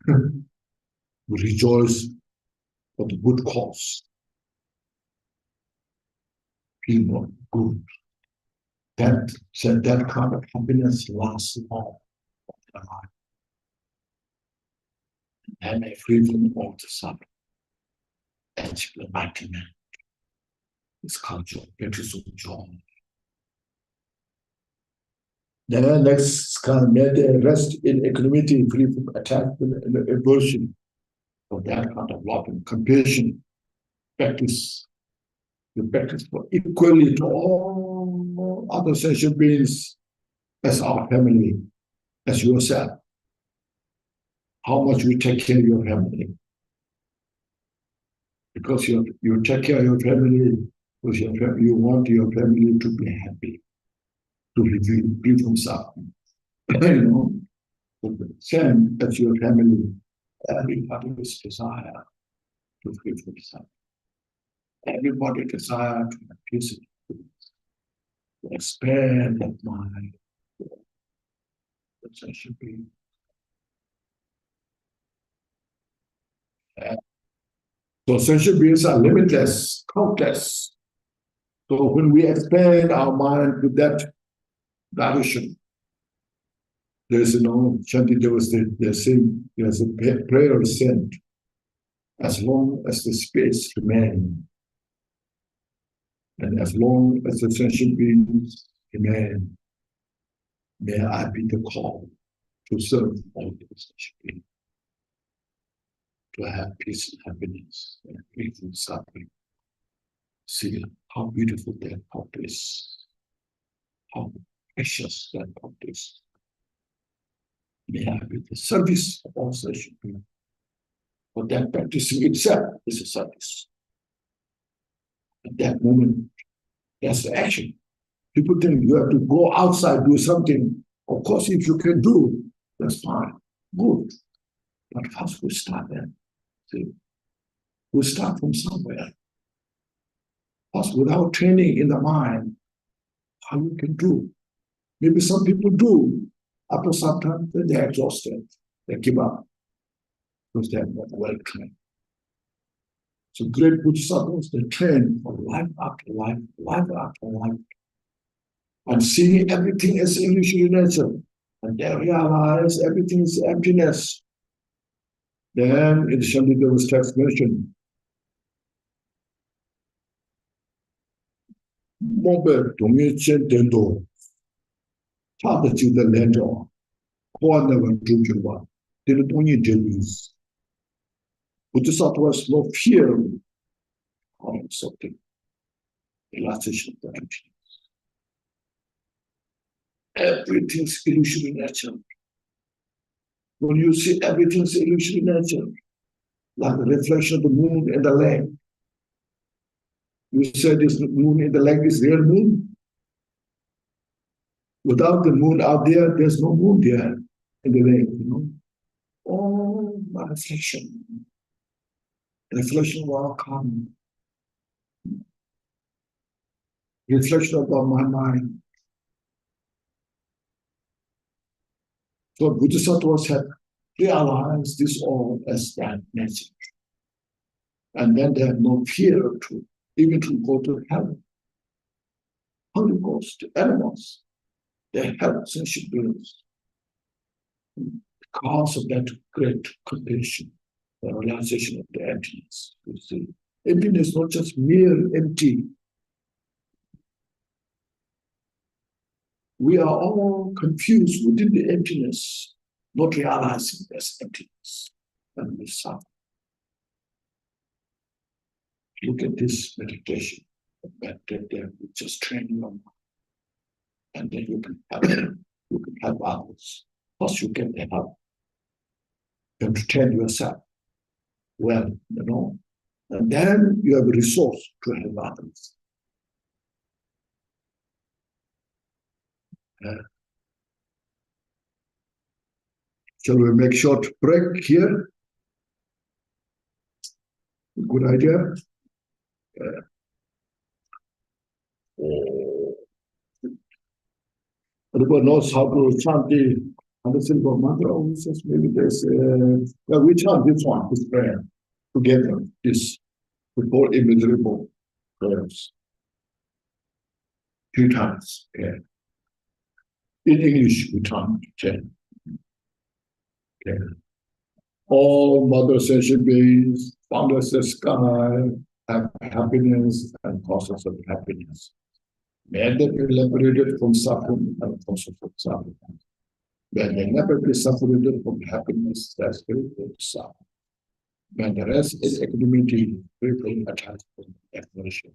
We rejoice for the good cause. Feel more good. That kind of happiness lasts all of their life. And they free from all the suffering. That's the mighty man. It's Konchog, practice of joy. Then next kind may they rest in equanimity, free from attachment and aversion. For that kind of love and compassion, practice. You practice for equally to all other sentient beings as our family, as yourself. How much you take care of your family. Because you take care of your family, because you want your family to be happy, to be free from suffering. The same as your family, everybody's desire to be free from suffering. Everybody desire to have peace, to expand that mind. That should be. So sentient beings are limitless, countless. So when we expand our mind to that direction, there's chanting they sing, there's a prayer sent as long as the space remains. And as long as the sentient beings remain, may I be the call to serve all the sentient beings, to have peace and happiness and free from suffering. See how beautiful that thought is, how precious that thought is. May I be the service of all sentient beings. But that practicing itself is a service. At that moment, that's the action. People think you have to go outside, do something. Of course, if you can do, that's fine, good. But first we start there. See, we start from somewhere. First, without training in the mind, how you can do? Maybe some people do. After some time, then they're exhausted. They give up because they're not well trained. So great Bodhisattvas, they train for life after life, life after life, and seeing everything as illusory nature, and they realize everything is emptiness. Then in Shantideva's text mentioned, Mobe Dongyechen Dendo, Tabachi the Lendo, Koanavan Jujuba, did it only Jews. Bodhisattvas no fear of something, relaxation of the emptiness. Everything's illusory nature. When you see everything's illusory nature, like the reflection of the moon in the lake, you say this moon in the lake is real moon. Without the moon out there, there's no moon there in the lake, All my reflection. Reflection will come. Reflection about my mind. So Bodhisattvas have realized this all as that nature. And then they have no fear to even to go to heaven. Holy Ghost, animals, they have sentient beings. Because of that great compassion, the realization of the emptiness. You see, emptiness is not just mere empty. We are all confused within the emptiness, not realizing there's emptiness, and we suffer. Look at this meditation. Meditate there, just train your mind, and then you can help others. Plus, you get the help. You have to train yourself well, and then you have a resource to help others. Shall we make short break here? Good idea. Everybody knows how to chant the silver mantra. Maybe there's we chant this one, this prayer together. This we call immeasurable prayers. 3 times. Yeah. In English, we chant 10. Okay. All mother sentient beings, founders of the sky, have happiness and causes of happiness. May they be liberated from suffering and causes of suffering. May they never be separated from happiness that's very good suffering. May the rest is equanimity, free from attachment and aversion.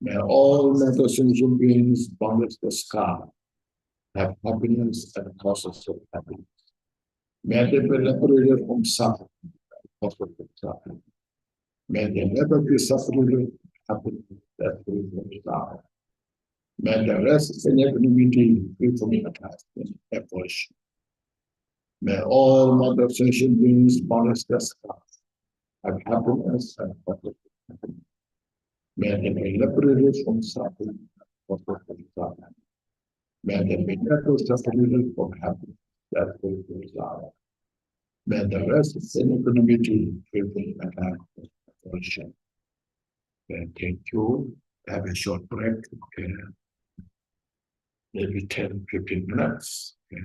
May all mental sentient beings boundless the sky have happiness and causes of happiness. May they be liberated from suffering and causes of suffering. May they never be separated from happiness that free from suffering. May the rest in equanimity, free from attachment and aversion. May all mother sentient beings boundless the sky have happiness and causes of happiness. May they be liberated from suffering and causes of suffering. May they be never separated from happiness that free from suffering. May the rest in equanimity, free from attachment and aversion. Thank you. Have a short break. Okay. Maybe 10, 15 minutes. Okay.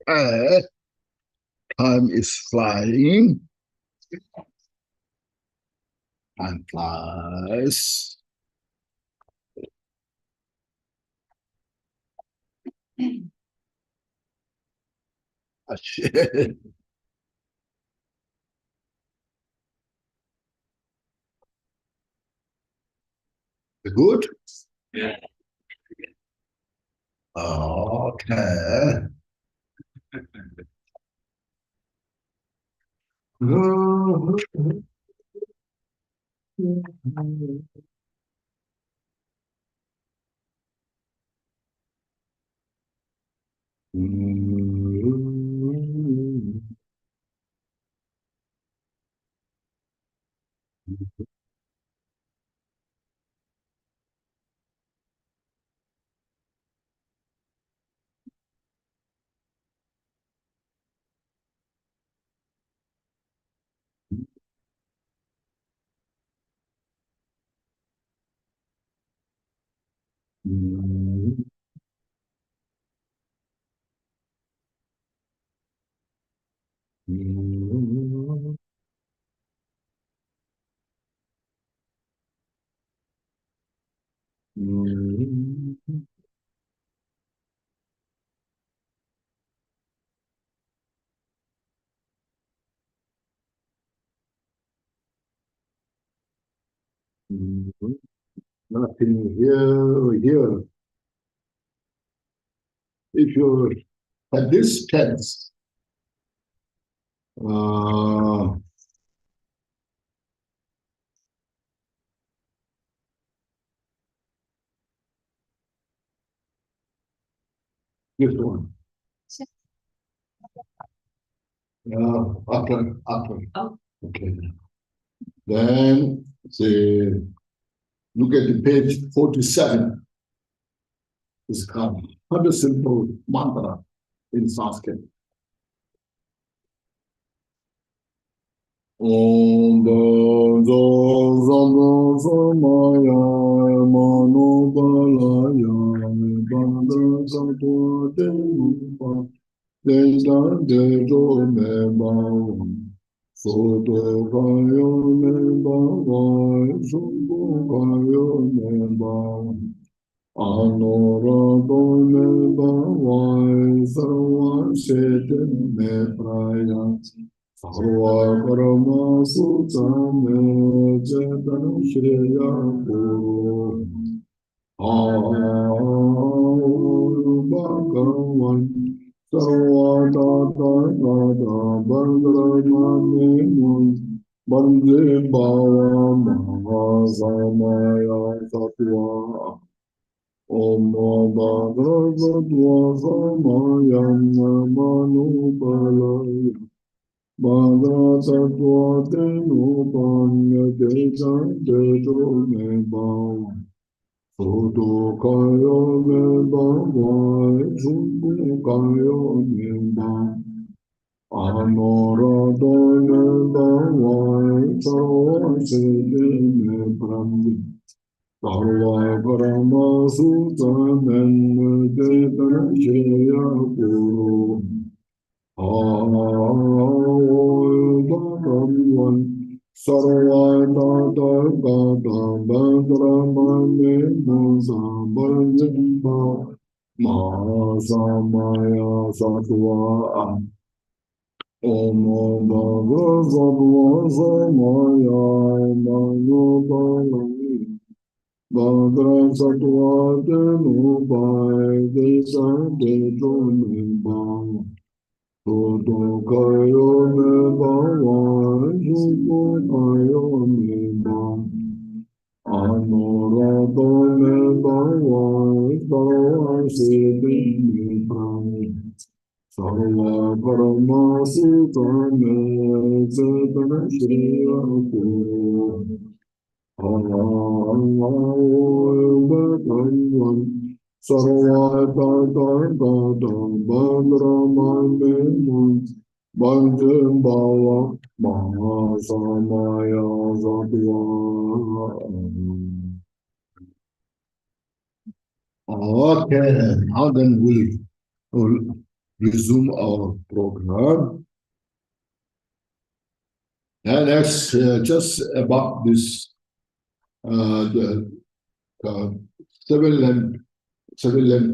Time is flying. Time flies. Good? Yeah. Okay. Nothing here or here. If you're at this tense, this one. After. Oh. Okay. Then say, look at the page 47. It's called 100 simple mantra in Sanskrit. Om Bodho Samaya Manobalaya Bandha Sattva Denupa Deja Dejo Meba Soto Kayo Meba Sumbu Kayo Meba Anora Meba Sarva Seten Mepraya Sarva Karma Sutame Jetana Shreya Guru Bhagavan Sarva Tata Tata Bandra Mun Bande Bhava Mahasamaya Sattva Om Bhagavato Samayam Manupalaya Bodhisattva Tenupanya Deja Dejo Meba Soto Kayo Meba Sumbu Kayo Meba Anorado Meba Sarva Sede Mebram Sarva Karama Sutamen Detan Shreya Guru Sarva Dada Dada Bandra Mane Musa Bandimba Mahasamaya Sattva Om Bhagavato Samaya Manupalaya Bandra Sattva Denupai Desa Dejo Nimba Soto Kayo Meba Sumbu Kayo Meba Anurata Meba Sarva Siddhi Meba Sarva Karma Sutame Jetana Shreya Guru Sarva Tata Tata Bandra Mane Mun Bandem Bhava Mahasamaya Sattva. Okay, now then we'll resume our program. And that's just about this, the seven-line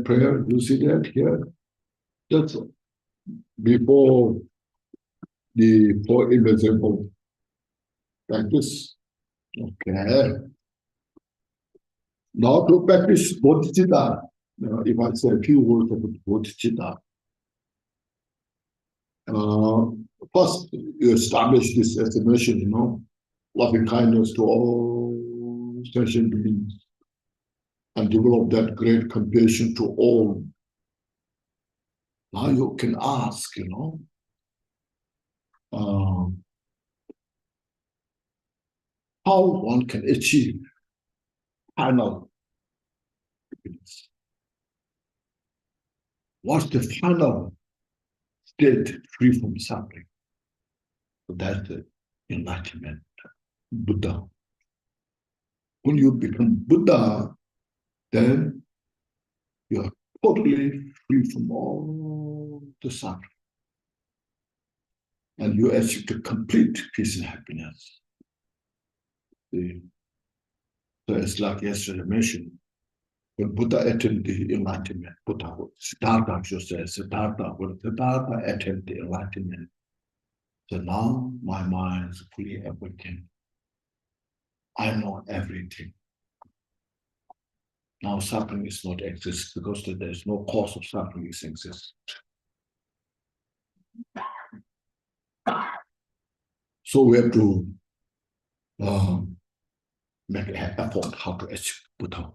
prayer. You see that here? Just before the four invisible practice. Okay. Now to practice Bodhicitta. If I say a few words about Bodhicitta. First, you establish this estimation, loving kindness to all sentient beings, and develop that great compassion to all. Now you can ask, how one can achieve final happiness. What's the final state free from suffering? So that's the enlightenment, Buddha. When you become Buddha, then you are totally free from all the suffering. And you achieve the complete peace and happiness. So it's like yesterday mentioned, when Buddha attained the enlightenment, Siddhartha should say, when Siddhartha attained the enlightenment, so now my mind is fully awakened. I know everything. Now suffering is not exist because there is no cause of suffering exists. So we have to make an effort how to achieve Buddhahood.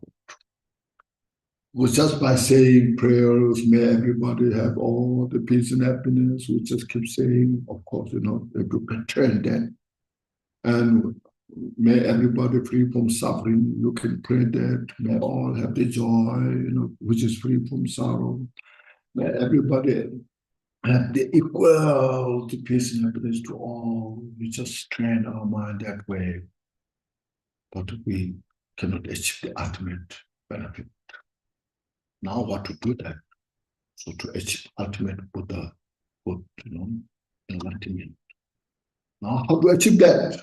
Just by saying prayers, may everybody have all the peace and happiness, we just keep saying, of course, we have to contain that. And may everybody free from suffering, you can pray that. May all have the joy, which is free from sorrow. May everybody have the equal peace and happiness to all. We just train our mind that way. But we cannot achieve the ultimate benefit. Now what to do that? So to achieve ultimate Buddha, enlightenment. Now how to achieve that?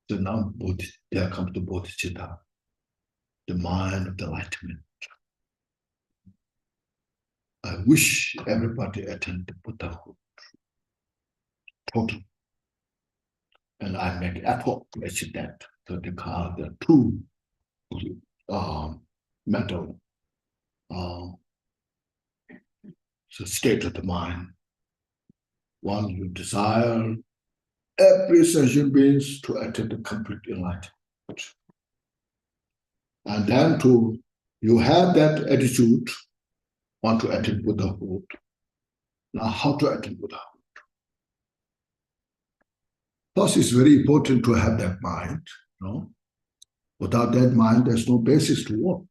So now there comes the Bodhicitta, the mind of the enlightenment. I wish everybody attend the Buddhahood total. And I make effort to achieve that. So they call the two mental so state of the mind. One, you desire every sentient beings to attain the complete enlightenment. And then you have that attitude, want to attain Buddhahood. Now, how to attain Buddhahood? First, it's very important to have that mind. Without that mind, there's no basis to work.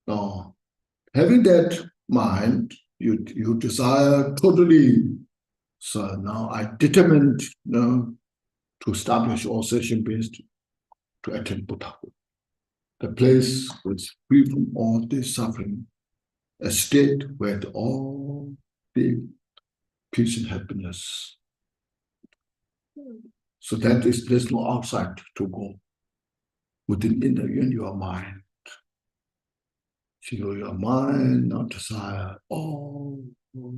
Now, having that mind, you desire totally. So now I determined to establish all sentient beings to attain Buddhahood. The place which is free from all this suffering, a state where all the peace and happiness. So that there's no outside to go. Within in your mind. So your mind, not desire, all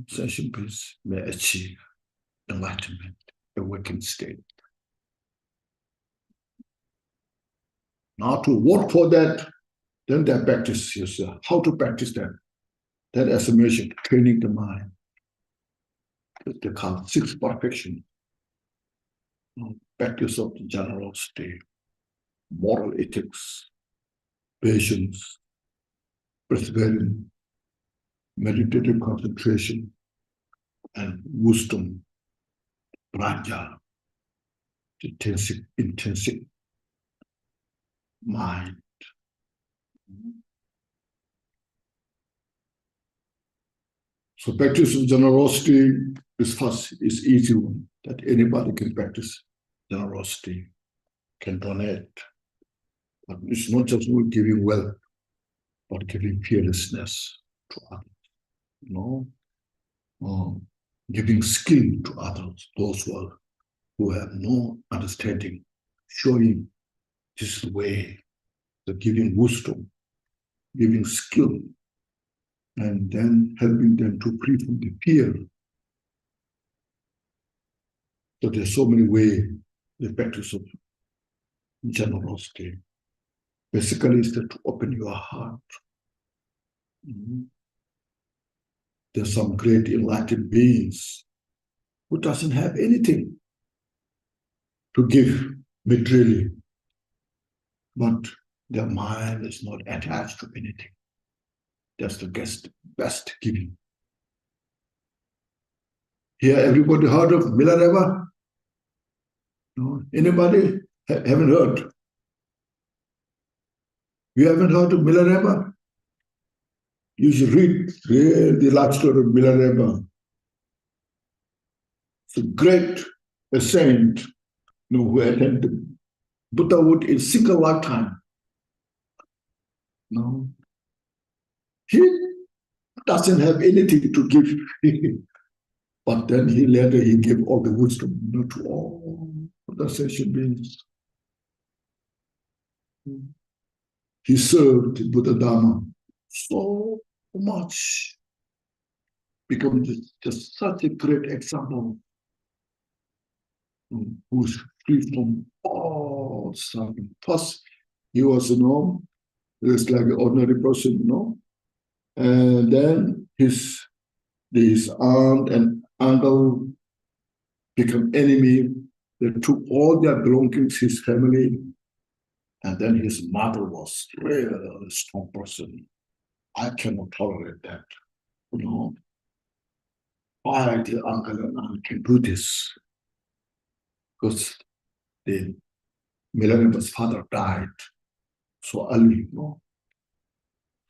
sentient beings may achieve enlightenment, awakened state. Now to work for that, then that practice yourself. How to practice that? That affirmation, training the mind. They call 6 perfection. Practice of the generosity, moral ethics, patience, perseverance, meditative concentration, and wisdom, prajna, the intrinsic mind. So practice of generosity is easy one, that anybody can practice generosity, can donate. But it's not just giving wealth, but giving fearlessness to others. giving skill to others, those who have no understanding, showing this is the way, the giving wisdom, giving skill, and then helping them to free from the fear. So there's so many ways, the practice of generosity. Basically, is that to open your heart. There's some great enlightened beings who doesn't have anything to give materially, but their mind is not attached to anything. That's the best giving. Here, everybody heard of Milarepa? No? Anybody haven't heard? You haven't heard of Milarepa? You should read the life story of Milarepa. It's a great saint, who attended Buddhahood in single lifetime. No, he doesn't have anything to give, but then later he gave all the wisdom to all the sentient beings. He served Buddha Dharma so much, become just such a great example, who's free from all suffering. First, he was, just like an ordinary person, and then his aunt and uncle become enemy. They took all their belongings, his family, and then his mother was really a strong person. I cannot tolerate that, Why the uncle and aunt can do this? Because the Milarepa's father died so early,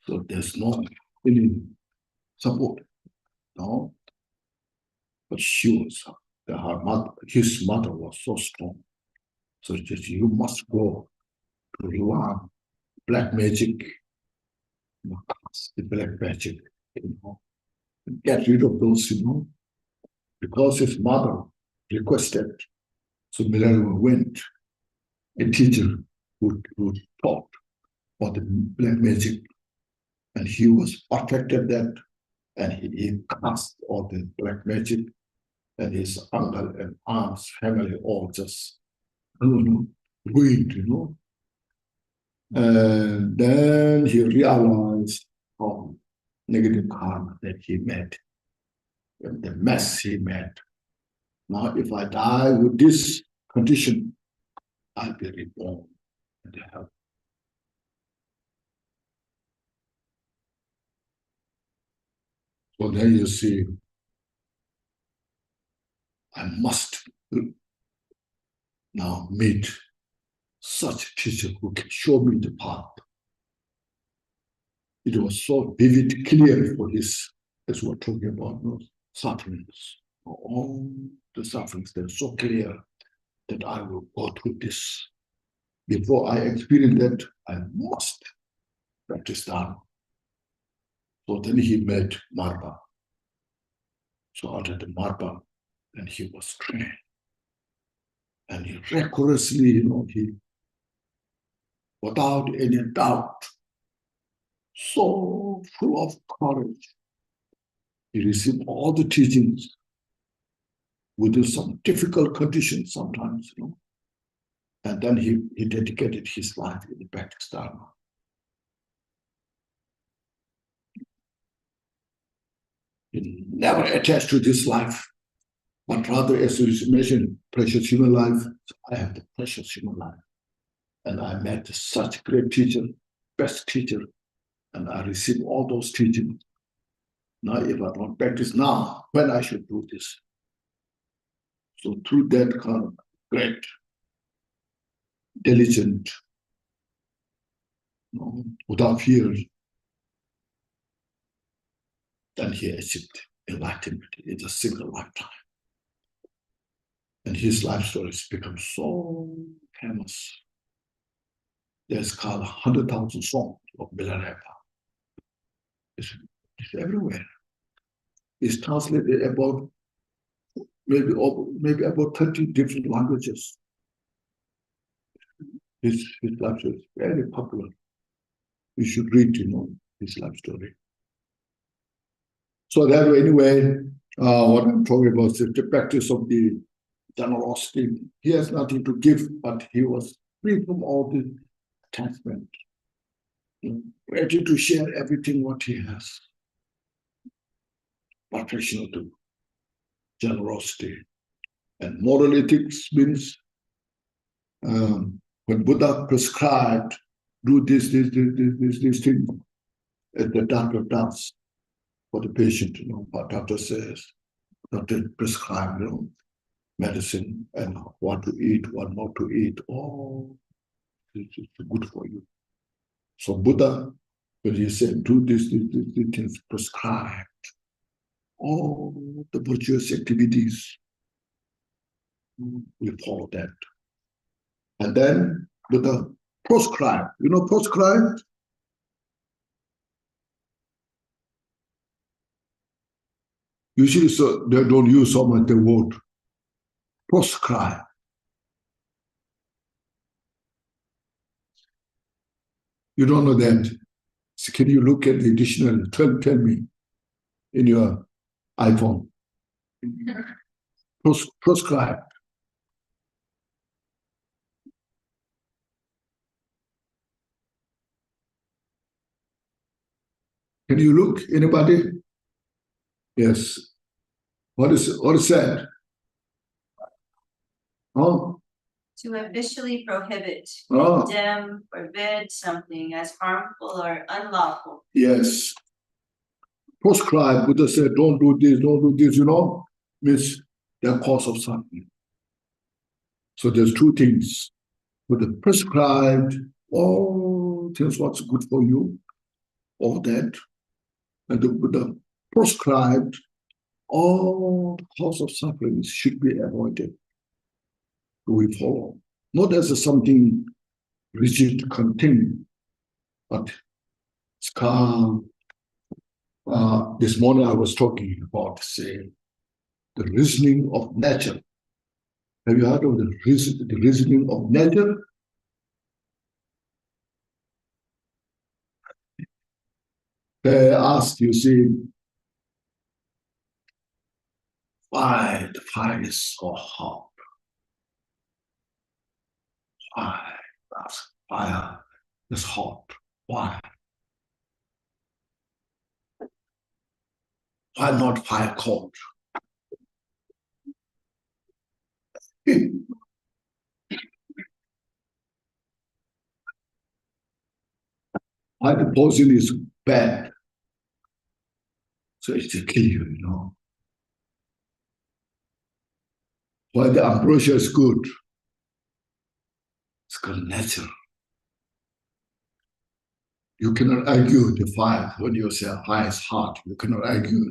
so there's no any support, But she was, his mother was so strong. So just you must go to learn black magic, the black magic, get rid of those, because his mother requested. So Milarepa went, a teacher who taught about the black magic, and he was perfected that, and he cast all the black magic, and his uncle and aunt's family all just ruined, And then he realized how negative karma that he met, and the mess he met. Now, if I die with this condition, I'll be reborn in the hell. So then you see, I must now meet such a teacher who can show me the path. It was so vivid, clear for his, as we're talking about, sufferings. All the sufferings, they're so clear that I will go through this. Before I experience that, I must practice Dharma. So then he met Marpa. So under the Marpa, and he was trained. And he rigorously, he, without any doubt, so full of courage, he received all the teachings within some difficult conditions sometimes, And then he dedicated his life in the practice Dharma. He never attached to this life, but rather, as you mentioned, precious human life. I have the precious human life. And I met such great teacher, best teacher, and I received all those teachings. Now, if I don't practice now, when I should do this? So through that kind of great, diligent, without fear, then he achieved enlightenment in a single lifetime. And his life stories become so famous. There's called 100,000 songs of Milarepa. It's everywhere. is translated about maybe about 30 different languages. His life story is very popular. You should read, his life story. So that way, anyway, what I'm talking about is the practice of the generosity. He has nothing to give, but he was free from all the attachment. Ready to share everything what he has. Perfection of the generosity. And moral ethics means when Buddha prescribed, do this thing, at the doctor does for the patient, what doctor says, doctor prescribe, medicine and what to eat, what not to eat. Oh, it's good for you. So Buddha, when he said, do these things prescribed, all the virtuous activities, we follow that. And then Buddha proscribed, proscribed? Usually so they don't use so much the word proscribe. You don't know that. So can you look at the dictionary? Tell me in your iPhone. Proscribe. Can you look? Anybody? Yes. What is that? Oh. To officially prohibit, Oh. condemn, forbid something as harmful or unlawful. Yes. Proscribe, Buddha said, don't do this, means the cause of suffering. So there's two things. Buddha prescribed all things what's good for you, all that. And the Buddha proscribed all cause of suffering should be avoided. We follow. Not as something rigid, continuing, but it's calm. This morning I was talking about, say, the reasoning of nature. Have you heard of the reasoning of nature? They asked, you see, why the fire is so hot? Why that fire is hot? Why? Why not fire cold? Why the poison is bad? So it's to kill you, Why the ambrosia is good? It's called nature. You cannot argue the fire when you say fire is hot. You cannot argue,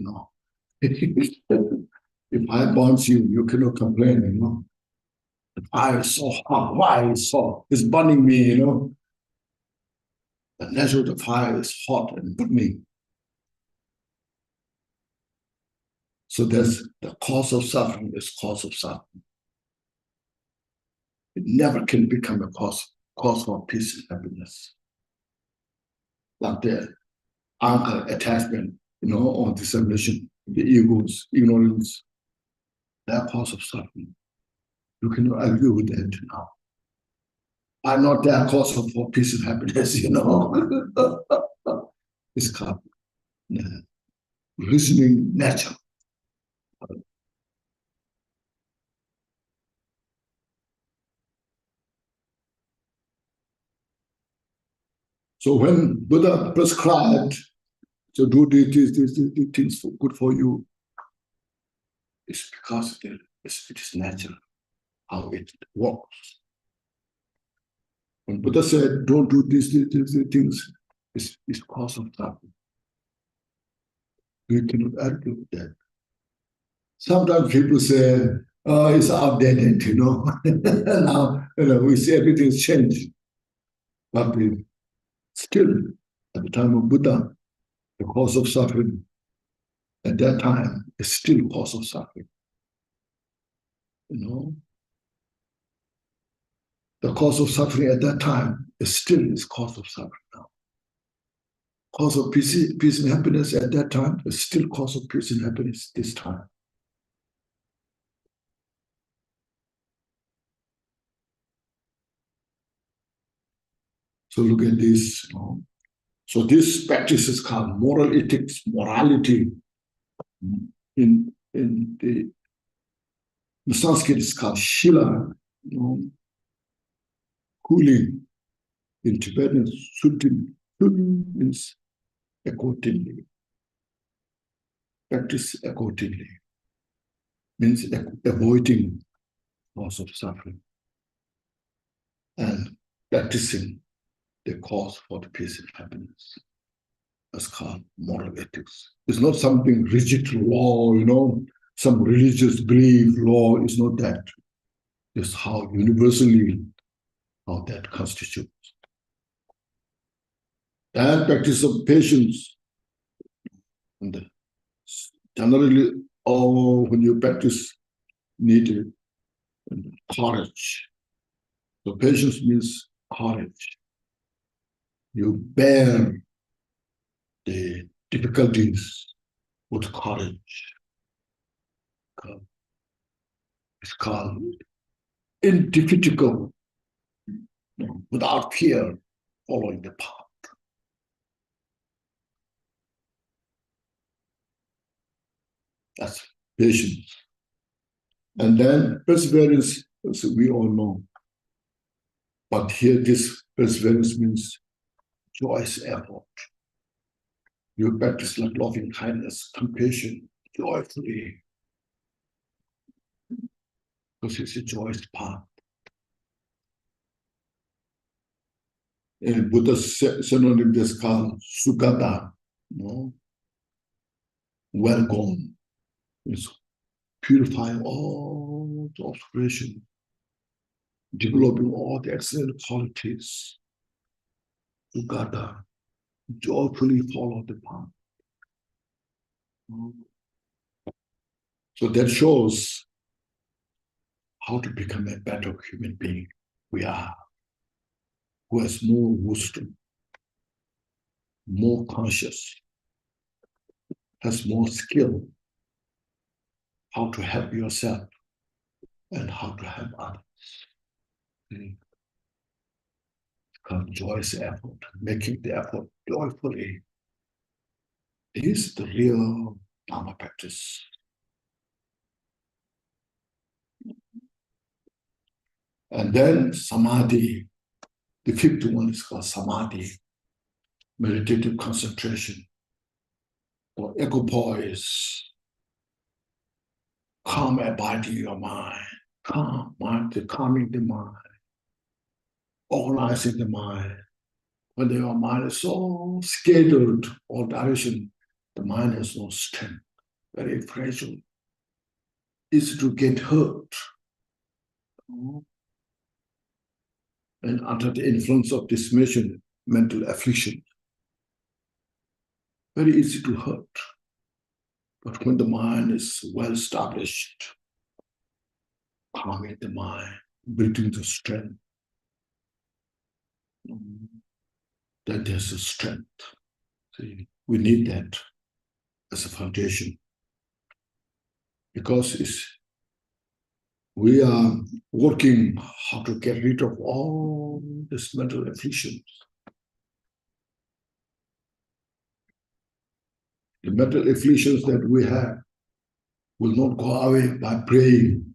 If fire burns you, you cannot complain, The fire is so hot. Why is so? It's burning me, The nature of the fire is hot and burning. So there's the cause of suffering is cause of suffering. It never can become a cause for peace and happiness. Like the anger, attachment, or dissemination, the egos, ignorance, they're cause of suffering. You cannot argue with that now. I'm not their cause for peace and happiness, It's called reasoning nature. So when Buddha prescribed to do these things good for you, it's because it is natural, how it works. When Buddha said, don't do these things, it's cause of suffering. You cannot argue with that. Sometimes people say, oh, it's outdated, Now, we see everything's changed. But still, at the time of Buddha, the cause of suffering at that time is still cause of suffering. You know, the cause of suffering at that time is still is cause of suffering now. Cause of peace and happiness at that time is still cause of peace and happiness this time. So look at this. You know. So this practice is called moral ethics, morality. In the Sanskrit is called shila, you know, cooling. In Tibetan, sutin means accordingly. Practice accordingly means avoiding cause of suffering and practicing the cause for the peace and happiness. That's called moral ethics. It's not something rigid law, you know, some religious belief law. Is not that. It's how universally how that constitutes. And practice of patience. And generally, when you practice, need courage. So patience means courage. You bear the difficulties with courage. It's called indefatigable, you know, without fear, following the path. That's patience. And then perseverance, as we all know. But here, this perseverance means joyous effort. You practice like loving kindness, compassion, joyfully, because it's a joyous path. In Buddha's synonym, is called sugata, you know, well gone. It's purifying all the obscuration, developing all the excellent qualities. Sugata, joyfully follow the path. So that shows how to become a better human being we are, who has more wisdom, more conscious, has more skill, how to help yourself and how to help others. It's called joyous effort, making the effort joyfully. Is the real Dharma practice. And then samadhi, the fifth one is called samadhi, meditative concentration, or equipoise, calm abiding your mind, calming the mind, organizing the mind. When your mind is so scattered all direction, the mind has no strength, very fragile, easy to get hurt. And under the influence of this mental affliction, very easy to hurt. But when the mind is well established, calming the mind, building the strength, then there's a strength. See, we need that as a foundation, because we are working how to get rid of all these mental afflictions. The mental afflictions that we have will not go away by praying.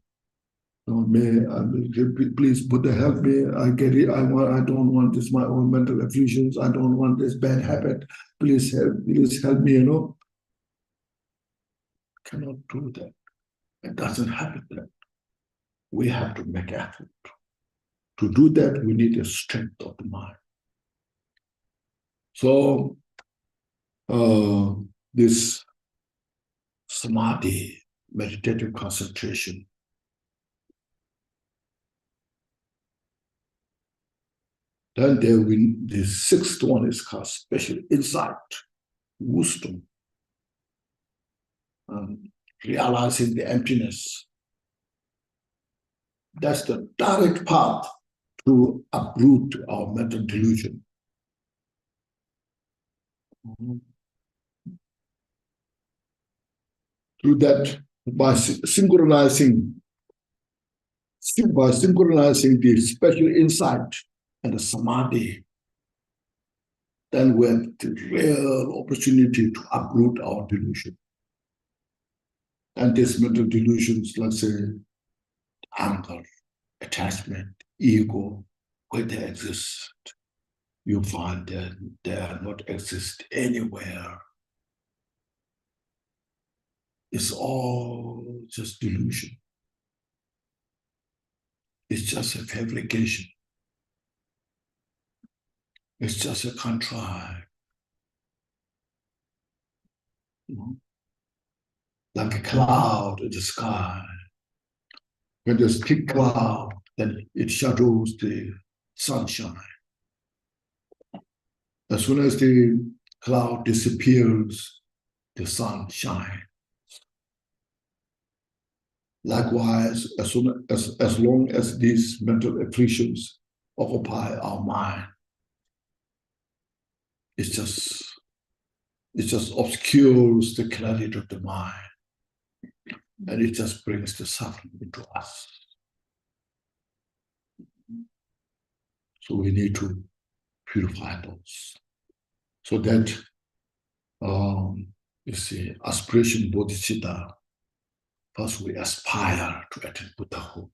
Please, Buddha, help me. I get it. I don't want this, my own mental afflictions. I don't want this bad habit. Please help me, you know. Cannot do that. It doesn't happen that. We have to make effort. To do that, we need the strength of the mind. So, this samadhi, meditative concentration, then the sixth one is called special insight, wisdom. realizing the emptiness. That's the direct path to uproot our mental delusion. Through that, by synchronizing the special insight and the samadhi, then we have the real opportunity to uproot our delusion. And these mental delusions, let's say, anger, attachment, ego, where they exist, you find that they are not exist anywhere. It's all just delusion. It's just a fabrication. It's just a contrived. Like a cloud in the sky. When there's a thick cloud, then it shadows the sunshine. As soon as the cloud disappears, the sun shines. Likewise, as long as these mental afflictions occupy our mind, it just obscures the clarity of the mind, and it just brings the suffering into us. So we need to purify those, so that you see, aspiration bodhicitta. First, we aspire to attain Buddhahood.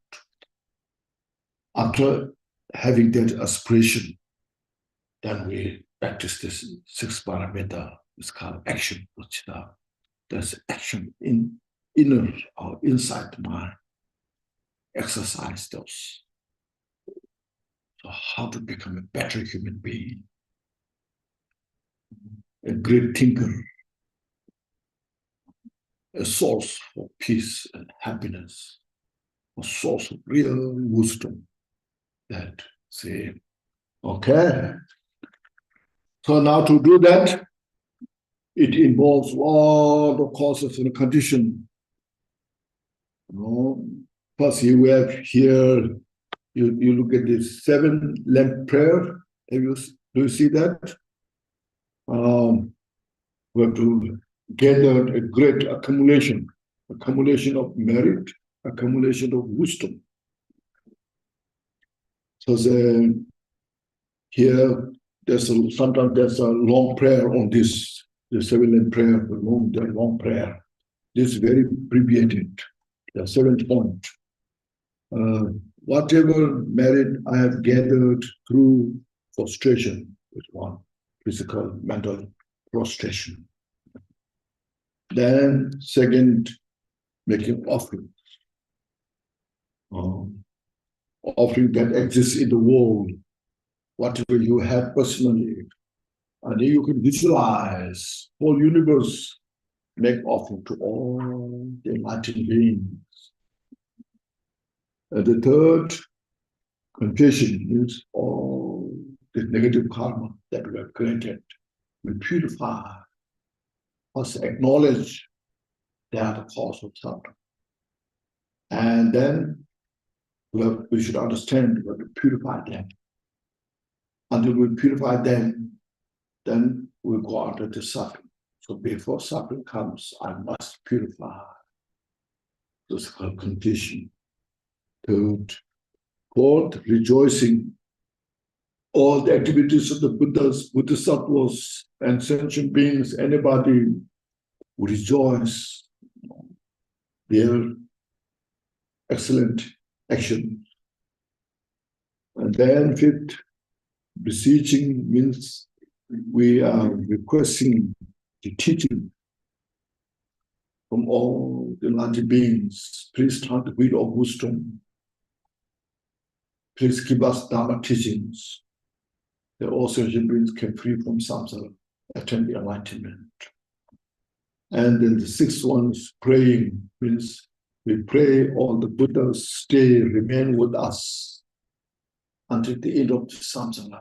After having that aspiration, then we practice this 6 parameter. It's called action bodhicitta. There's action in inner or inside the mind. Exercise those. So how to become a better human being, a great thinker, a source for peace and happiness, a source of real wisdom. That, see, okay. So now to do that, it involves a lot of causes and conditions. First, you have here, you look at this 7 lamp prayer. Do you see that? We have to gather a great accumulation of merit, accumulation of wisdom. So here, sometimes there's a long prayer on this, the 7 lamp prayer, the long prayer. This is very abbreviated, the 7th point. Whatever merit I have gathered through prostration, with one, physical, mental prostration. Then, second, making offerings. Offering that exists in the world, whatever you have personally, and then you can visualize whole universe, make offering to all the enlightened beings. And the third, confession means all the negative karma that we have created. We purify, first acknowledge they are the cause of suffering. And then we should understand we have to purify them. Until we purify them, then we go under the suffering. So before suffering comes, I must purify. This is called condition. Third, fourth, rejoicing. All the activities of the Buddhas, Bodhisattvas, and sentient beings, anybody who rejoice their excellent action. And then fifth, beseeching means we are requesting the teaching from all the enlightened beings. Please start the wheel of wisdom. Please give us Dharma teachings that all sentient beings can free from samsara, attain the enlightenment. And then the sixth one is praying, means we pray all the Buddhas remain with us until the end of the samsara.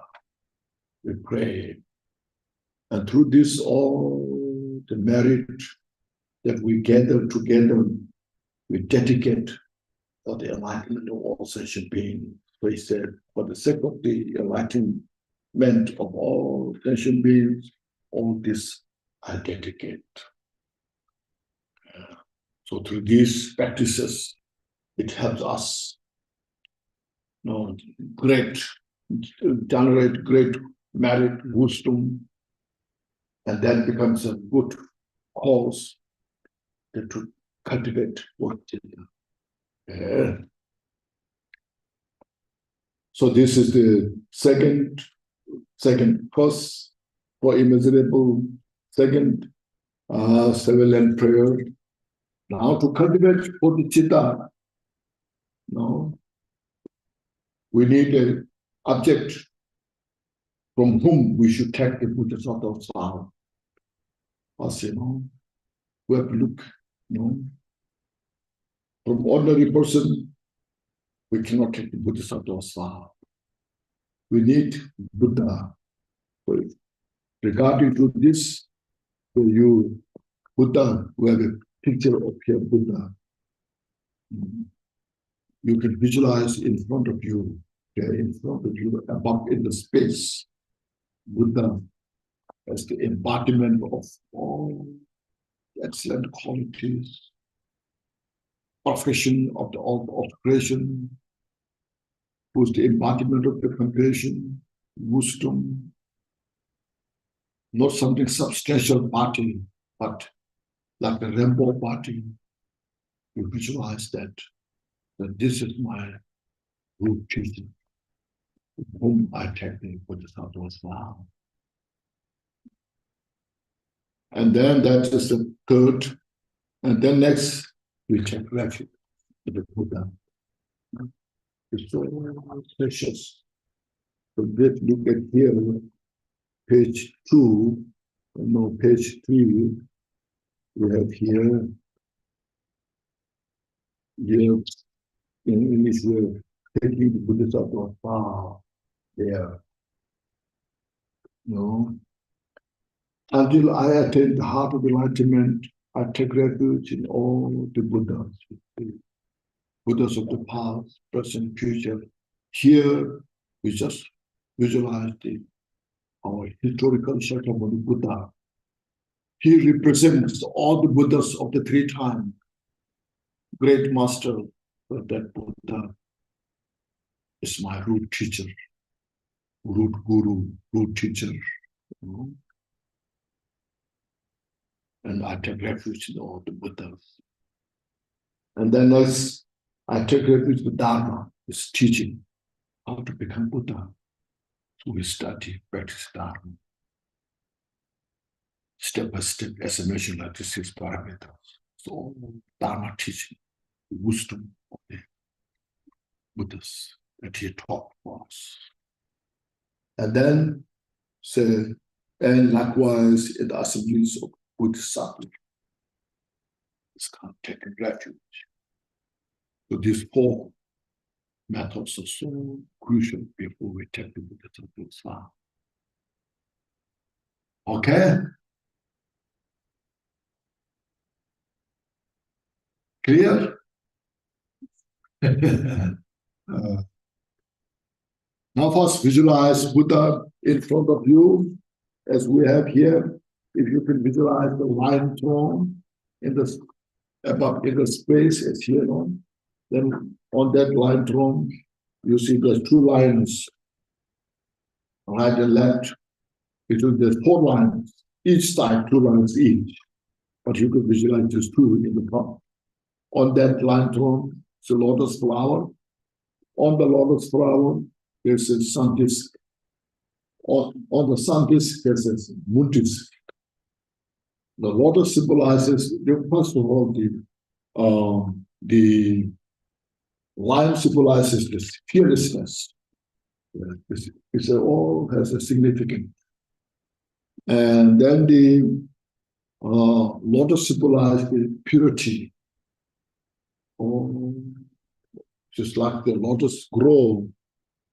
We pray. And through this, all the merit that we gather together, we dedicate for the enlightenment of all sentient beings. So he said, for the sake of the enlightenment of all sentient beings, all this I dedicate. So through these practices, it helps us, generate great merit, wisdom, and then becomes a good cause to cultivate Bodhicitta. So this is the first for immeasurable, second civilian prayer. Now to cultivate Bodhicitta, we need an object from whom we should take the Bodhisattva flower. First, we have to look, from ordinary person, we cannot take the Bodhisattva flower. We need Buddha. So regarding to this, Buddha, we have a picture of here, Buddha. You can visualize in front of you, above in the space, Buddha as the embodiment of all excellent qualities, perfection of all of creation, who's the embodiment of the compassion, wisdom, not something substantial body, but like the rainbow body. You visualize that this is my root teacher, whom I take the Bodhisattva vow. And then that is the third. And then next, we take refuge with the Buddha. It's so precious. So let's look at here, page 2, page 3. We have here in English, we're taking the Bodhisattva vow there. Until I attain the heart of enlightenment, I take refuge in all the Buddhas, the Buddhas of the past, present, future. Here, we just visualize our historical Shakyamuni Buddha. He represents all the Buddhas of the 3 times. Great master, but that Buddha is my root teacher, root guru, root teacher. And I take refuge in all the Buddhas. And then next, I take refuge in the Dharma, his teaching, how to become Buddha. So we study, practice Dharma. Step by step, as I mentioned, like the 6 parameters. So Dharma teaching, the wisdom of the Buddhas that he taught for us. And then say, and likewise in the assemblies of Bodhisattva, it's kind of taking refuge. So these 4 methods are so crucial before we take the Bodhisattva's vow. Okay? Clear? Now first visualize Buddha in front of you, as we have here. If you can visualize the lion throne in the above in the space as here on, then on that lion throne, you see there's 2 lions, right and left. There's 4 lions, each side 2 lions each. But you can visualize just 2 in the front. On that lion throne, it's a lotus flower. On the lotus flower, there's a sun disk. On the sun disk, there's a moon disk. The lotus symbolizes, first of all, the lion symbolizes this fearlessness. It all has a significance. And then the lotus symbolizes the purity. Just like the lotus grow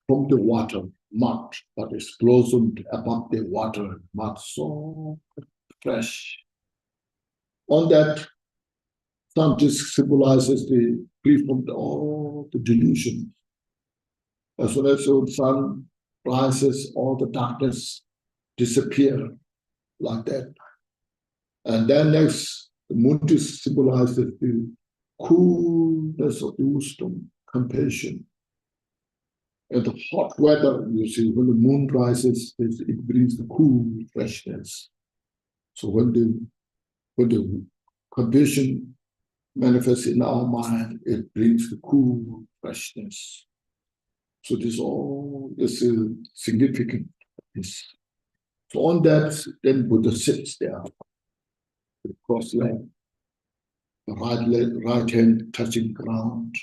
from the water, mud, but it's blossomed above the water, mud, so fresh. On that sun just symbolizes the free from all the delusion. As soon as the sun rises, all the darkness disappear like that. And then next, the moon just symbolizes the coolness of the wisdom, compassion. And the hot weather, you see, when the moon rises, it brings the cool freshness. So when the compassion manifests in our mind, it brings the cool freshness. So this all is significant. So on that, then Buddha sits there, cross leg, right hand touching ground,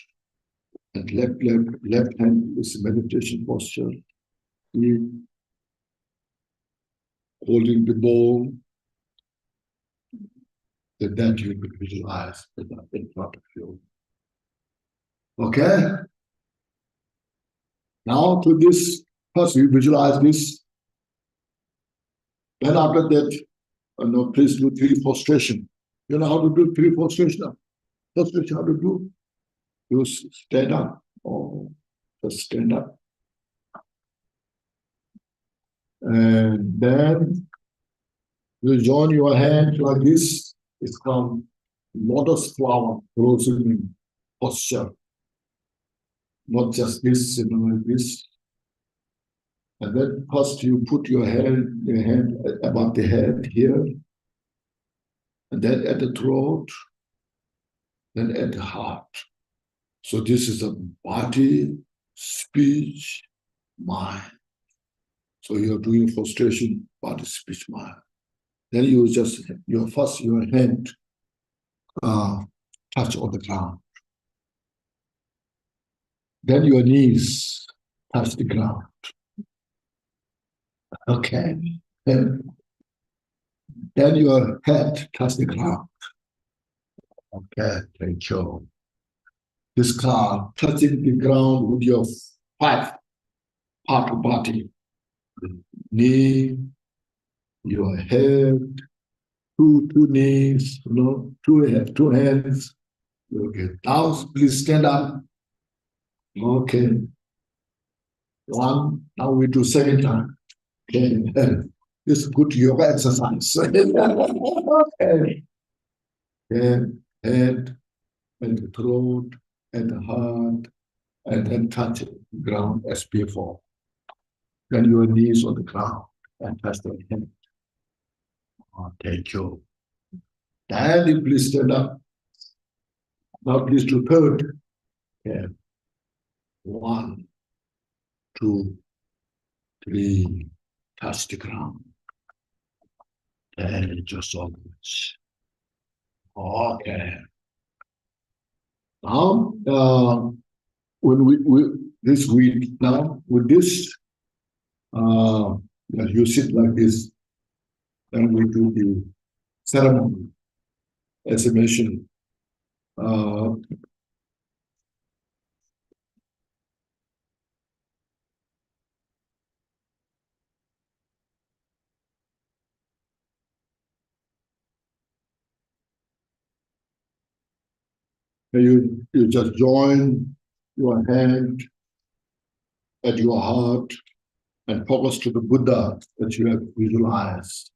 and left hand is meditation posture. He holding the bowl, that you could visualize in front of you. Okay? Now to this, first you visualize this. Then after that, please do 3 prostration. You know how to do 3 prostration? Prostration, how to do? You stand up, or just stand up. And then you join your hand like this. It's called lotus flower frozen posture. Not just this, like this. And then first you put your hand above the head here, and then at the throat, then at the heart. So this is a body, speech, mind. So you're doing frustration, body, speech, mind. Then you just, your hand touch on the ground. Then your knees touch the ground. Okay. Then your head touch the ground. Okay, thank you. This car touching the ground with your 5 part of body. Knee, your head, two knees, 2 hands. Okay, now please stand up. Okay. 1, now we do 2nd time. Okay, this is good yoga exercise. Okay. Head and the throat and the heart, and then touch the ground as before. Then your knees on the ground and touch the hand. Oh, thank you. Then you please stand up. Now please do 3rd. Okay. 1, 2, 3. Touch the ground. And just so much. Okay. Now, when we this week now with this, you sit like this, and we do the ceremony, as I mentioned. You just join your hand at your heart and focus to the Buddha that you have visualized.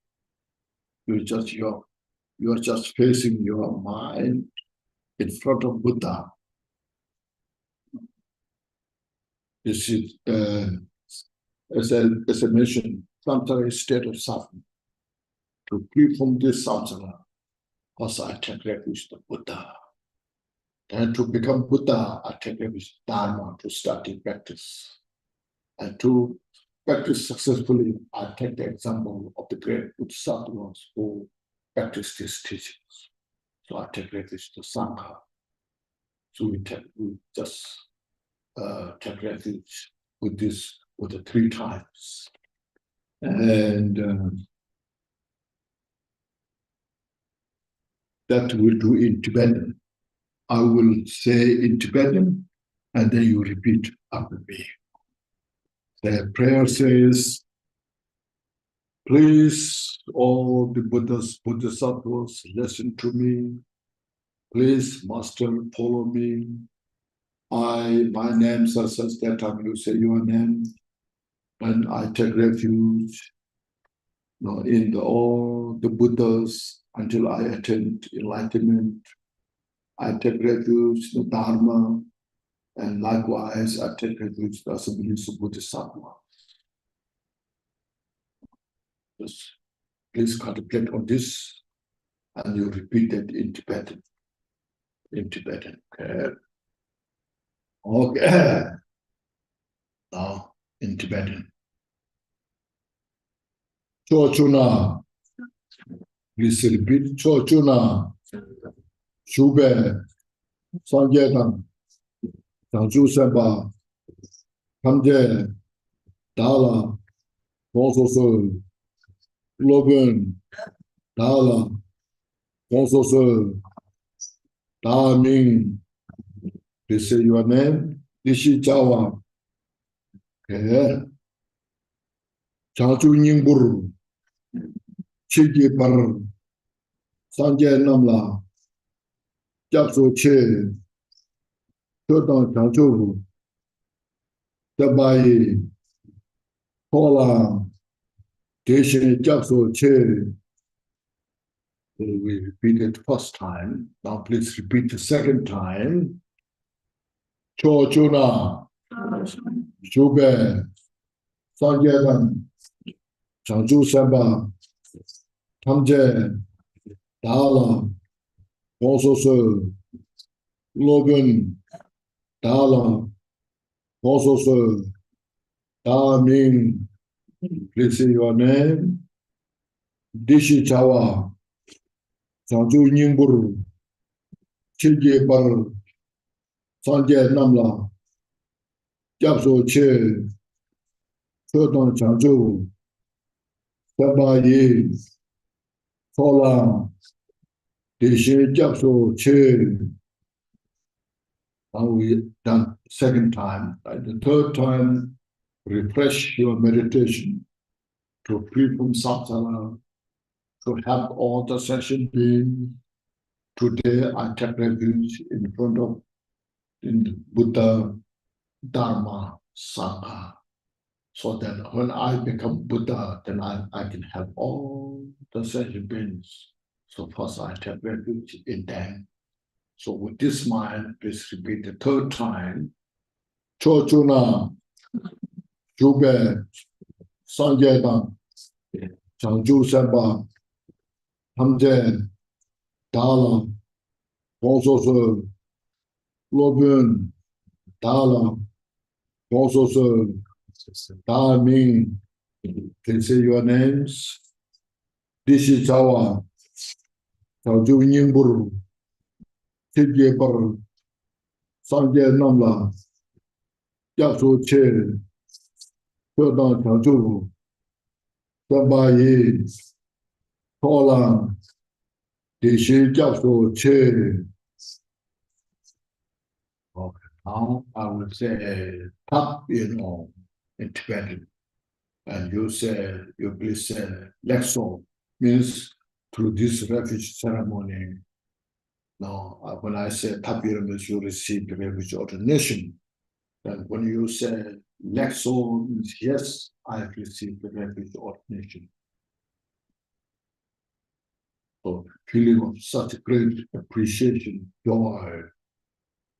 You're just facing your mind in front of Buddha. This is as I mentioned, samsara is state of suffering. To free from this samsara, first I take refuge in the Buddha. And to become Buddha, I take refuge in Dharma to start the practice. And to practice successfully, I take the example of the great Bodhisattvas who practice these teachings. So I take refuge in the Sangha. So we just take refuge with the 3 times. And that we'll do in Tibetan. I will say in Tibetan, and then you repeat after me. The prayer says, please, all the Buddhas, Bodhisattvas, listen to me. Please, Master, follow me. My name such that time you say your name, and I take refuge in all the Buddhas until I attain enlightenment. I take refuge in the Dharma, and likewise I take refuge in the assemblies of Bodhisattva. Just please contemplate on this, and you repeat it in Tibetan. Okay. Okay. Now in Tibetan. Chochuna. Please repeat. Chochuna. Shube. Sanjetan. Tangju Semba. Kamje. Dala. Bonsoso. Logun. Dala. Bonsoso. Da Ming. Please say your name. Dishi Jawa. Okay. Changchu Ningbur. Chigi Par. Sanje Namla. Japso Che. Chodan Changchu. Tabai. Kola. Deshin Japso Che. We repeat it first time. Now please repeat the second time. Cho Chuna. Shube. Sanjedan. Changju Samba. Tamje. Dala. Bonsoso. Logan. Dala. Bonsoso. Da Ming. Please say your name. Dishi Chawa. Changju Ningbur. Chilje Bar. Sanje Namla. Japso Che. Chodan Changju. Tabayi. Kola. Deshe Japso Che. Now we done second time. And the third time, refresh your meditation to free from samsara, to have all the session being. Today I take refuge in front of Buddha, Dharma, Sangha. So that when I become Buddha, then I can have all the session beings. So first I take refuge in them. So with this mind, please repeat the third time. Chochuna, Shube, Sanjedan, Changju Semba, Hamjen, Dala, Bonsoso, Lobun, Dala, Bonsoso, Da Ming. Can say your names. Dishi Chawa, Changju Ningbur, Tilje Bar, Sanje Namla, Japso Che, Chodan Changju, Tabayi, Kola, Dishi Japso Che. Okay, now I will say tap in Tibetan. And you please say Lexo, means through this refuge ceremony. Now, when I say tapir means you receive the refuge ordination. And when you say Lexo means yes, I have received the refuge ordination. So feeling of such great appreciation, joy.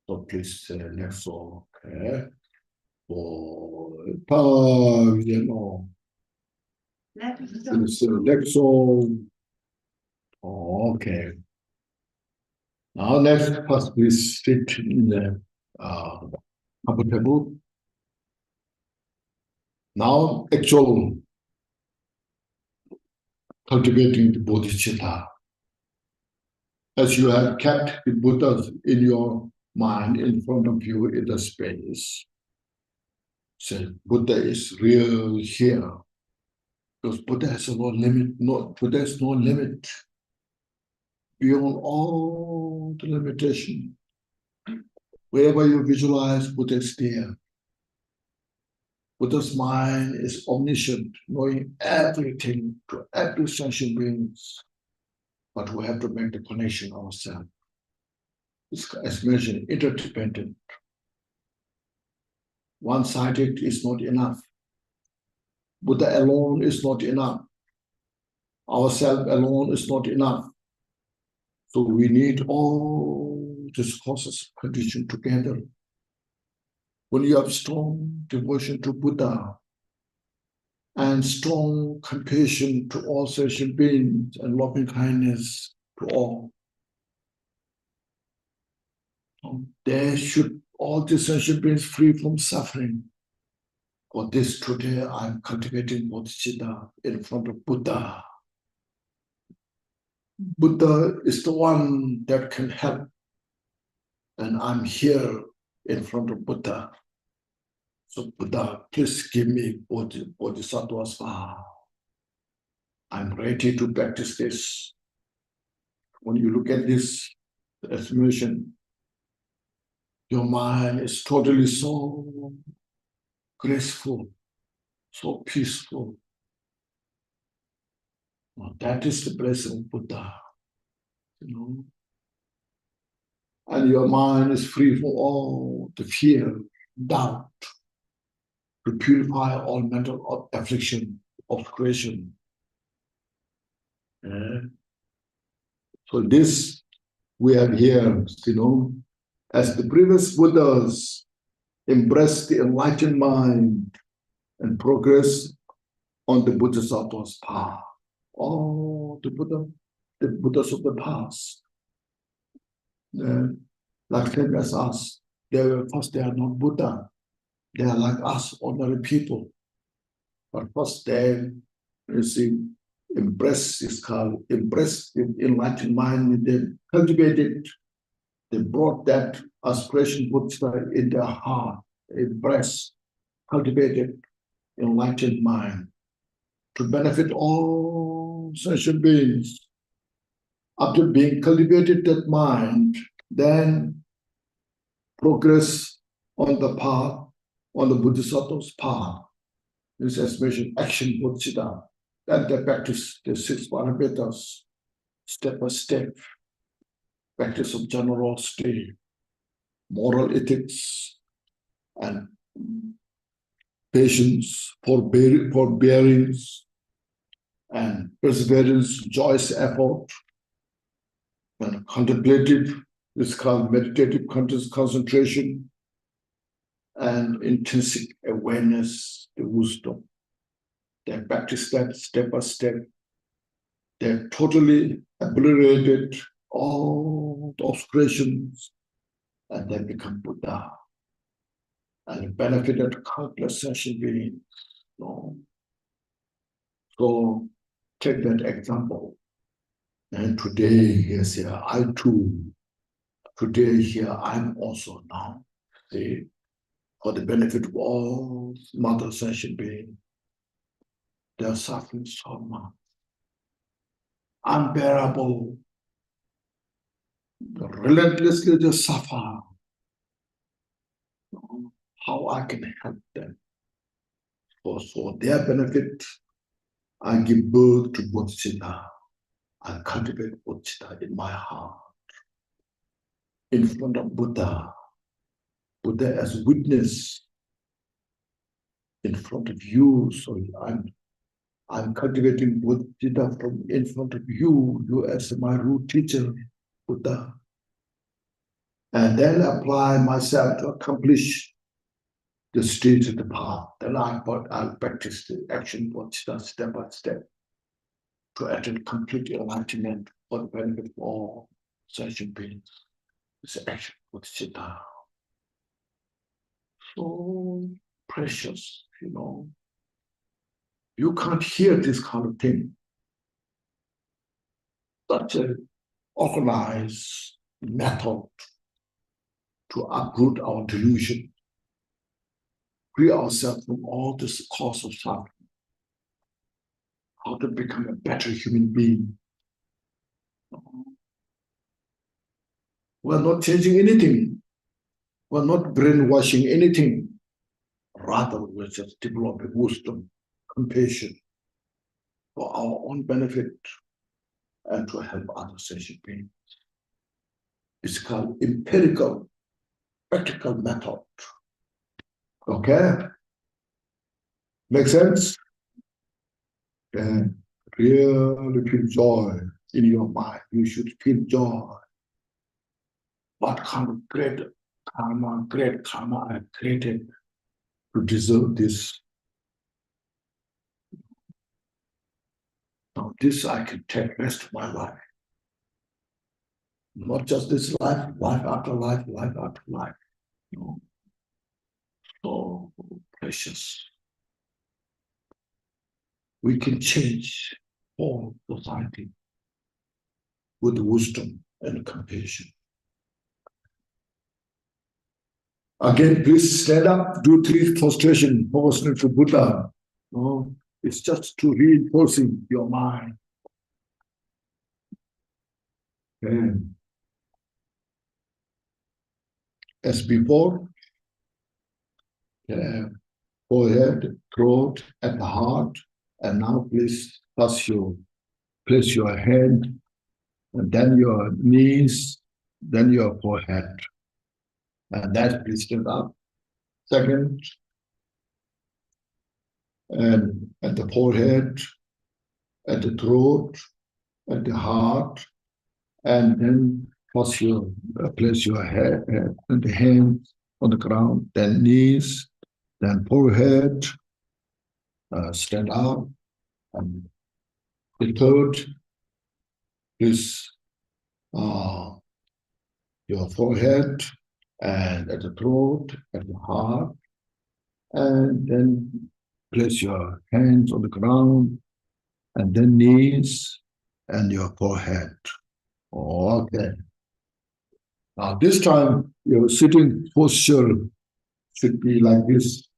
So please say Lexo, okay? Lexo. Okay. Now next, first please sit in the comfortable. Now, actual cultivating the Bodhicitta. As you have kept the Buddhas in your mind in front of you in the space. Say, Buddha is real here. Because Buddha has no limit, Buddha has no limit beyond all the limitation. Wherever you visualize, Buddha is there. Buddha's mind is omniscient, knowing everything to every sentient beings. But we have to make the connection ourselves. It's, as mentioned, interdependent. One-sided is not enough. Buddha alone is not enough. Ourselves alone is not enough. So we need all these causes conditioned together. When you have strong devotion to Buddha and strong compassion to all sentient beings and loving kindness to all, there should all the sentient beings free from suffering. For this today, I'm cultivating Bodhicitta in front of Buddha. Buddha is the one that can help. And I'm here in front of Buddha. So Buddha, please give me Bodhisattva's vow. I'm ready to practice this. When you look at this explanation, your mind is totally so graceful, so peaceful. Well, that is the blessing of Buddha, you know. And your mind is free from all the fear, doubt, to purify all mental affliction, obscuration. So this we have here, you know, as the previous Buddhas embrace the enlightened mind and progress on the Bodhisattva's path. All the Buddhas of the past, like them as us, they are not Buddha. They are like us, ordinary people. But first they, you see, embrace the enlightened mind, they cultivated, they brought that aspiration Buddha in their heart, embrace, cultivated, enlightened mind to benefit all sentient beings. After being cultivated that mind, then progress on the path, on the Bodhisattva's path. This is mentioned action Bodhicitta. Then they practice the 6 parameters, step by step. Practice of generosity, moral ethics, and patience, forbearance, and perseverance, joyous effort, and contemplative, this called meditative concentration, and intrinsic awareness, the wisdom. They practice that step by step. They're totally obliterated all the obscurations, and they become Buddha. And benefited countless sentient beings. So take that example. And today, yes, here, I too, today here, I'm also now, see, for the benefit of all mother sentient beings. They're suffering so much. Unbearable. Relentlessly they suffer. How I can help them. For their benefit, I give birth to Bodhicitta. I cultivate Bodhicitta in my heart. In front of Buddha. Buddha as witness. In front of you. So I'm cultivating Bodhicitta from in front of you. You as my root teacher, Buddha. And then apply myself to accomplish the stage of the path. Then I'll practice the action Bodhicitta step by step to attain complete enlightenment for the benefit of all sentient beings. It's action Bodhicitta. So precious, you know. You can't hear this kind of thing. Such an organized method to uproot our delusion, free ourselves from all this cause of suffering, how to become a better human being. We're not changing anything. We're not brainwashing anything. Rather, we're just developing wisdom, compassion for our own benefit and to help other sentient beings. It's called empirical, practical method. Okay? Make sense? And really feel joy in your mind. You should feel joy. What kind of great karma I created to deserve this. Now this I can take rest of my life. Not just this life, life after life, life after life. You know, so precious. We can change all society with wisdom and compassion. Again, please stand up, do 3 prostration, proportional to Buddha. No, it's just to reinforcing your mind. And as before, forehead, throat, and the heart. And now please place your hand, and then your knees, then your forehead. And that please stand up. Second, and at the forehead, at the throat, at the heart, and then place your head and the hands on the ground, then knees, then forehead, stand up, and the third is your forehead, and at the throat, at the heart, and then place your hands on the ground, and then knees, and your forehead. Okay. Now this time your sitting posture should be like this.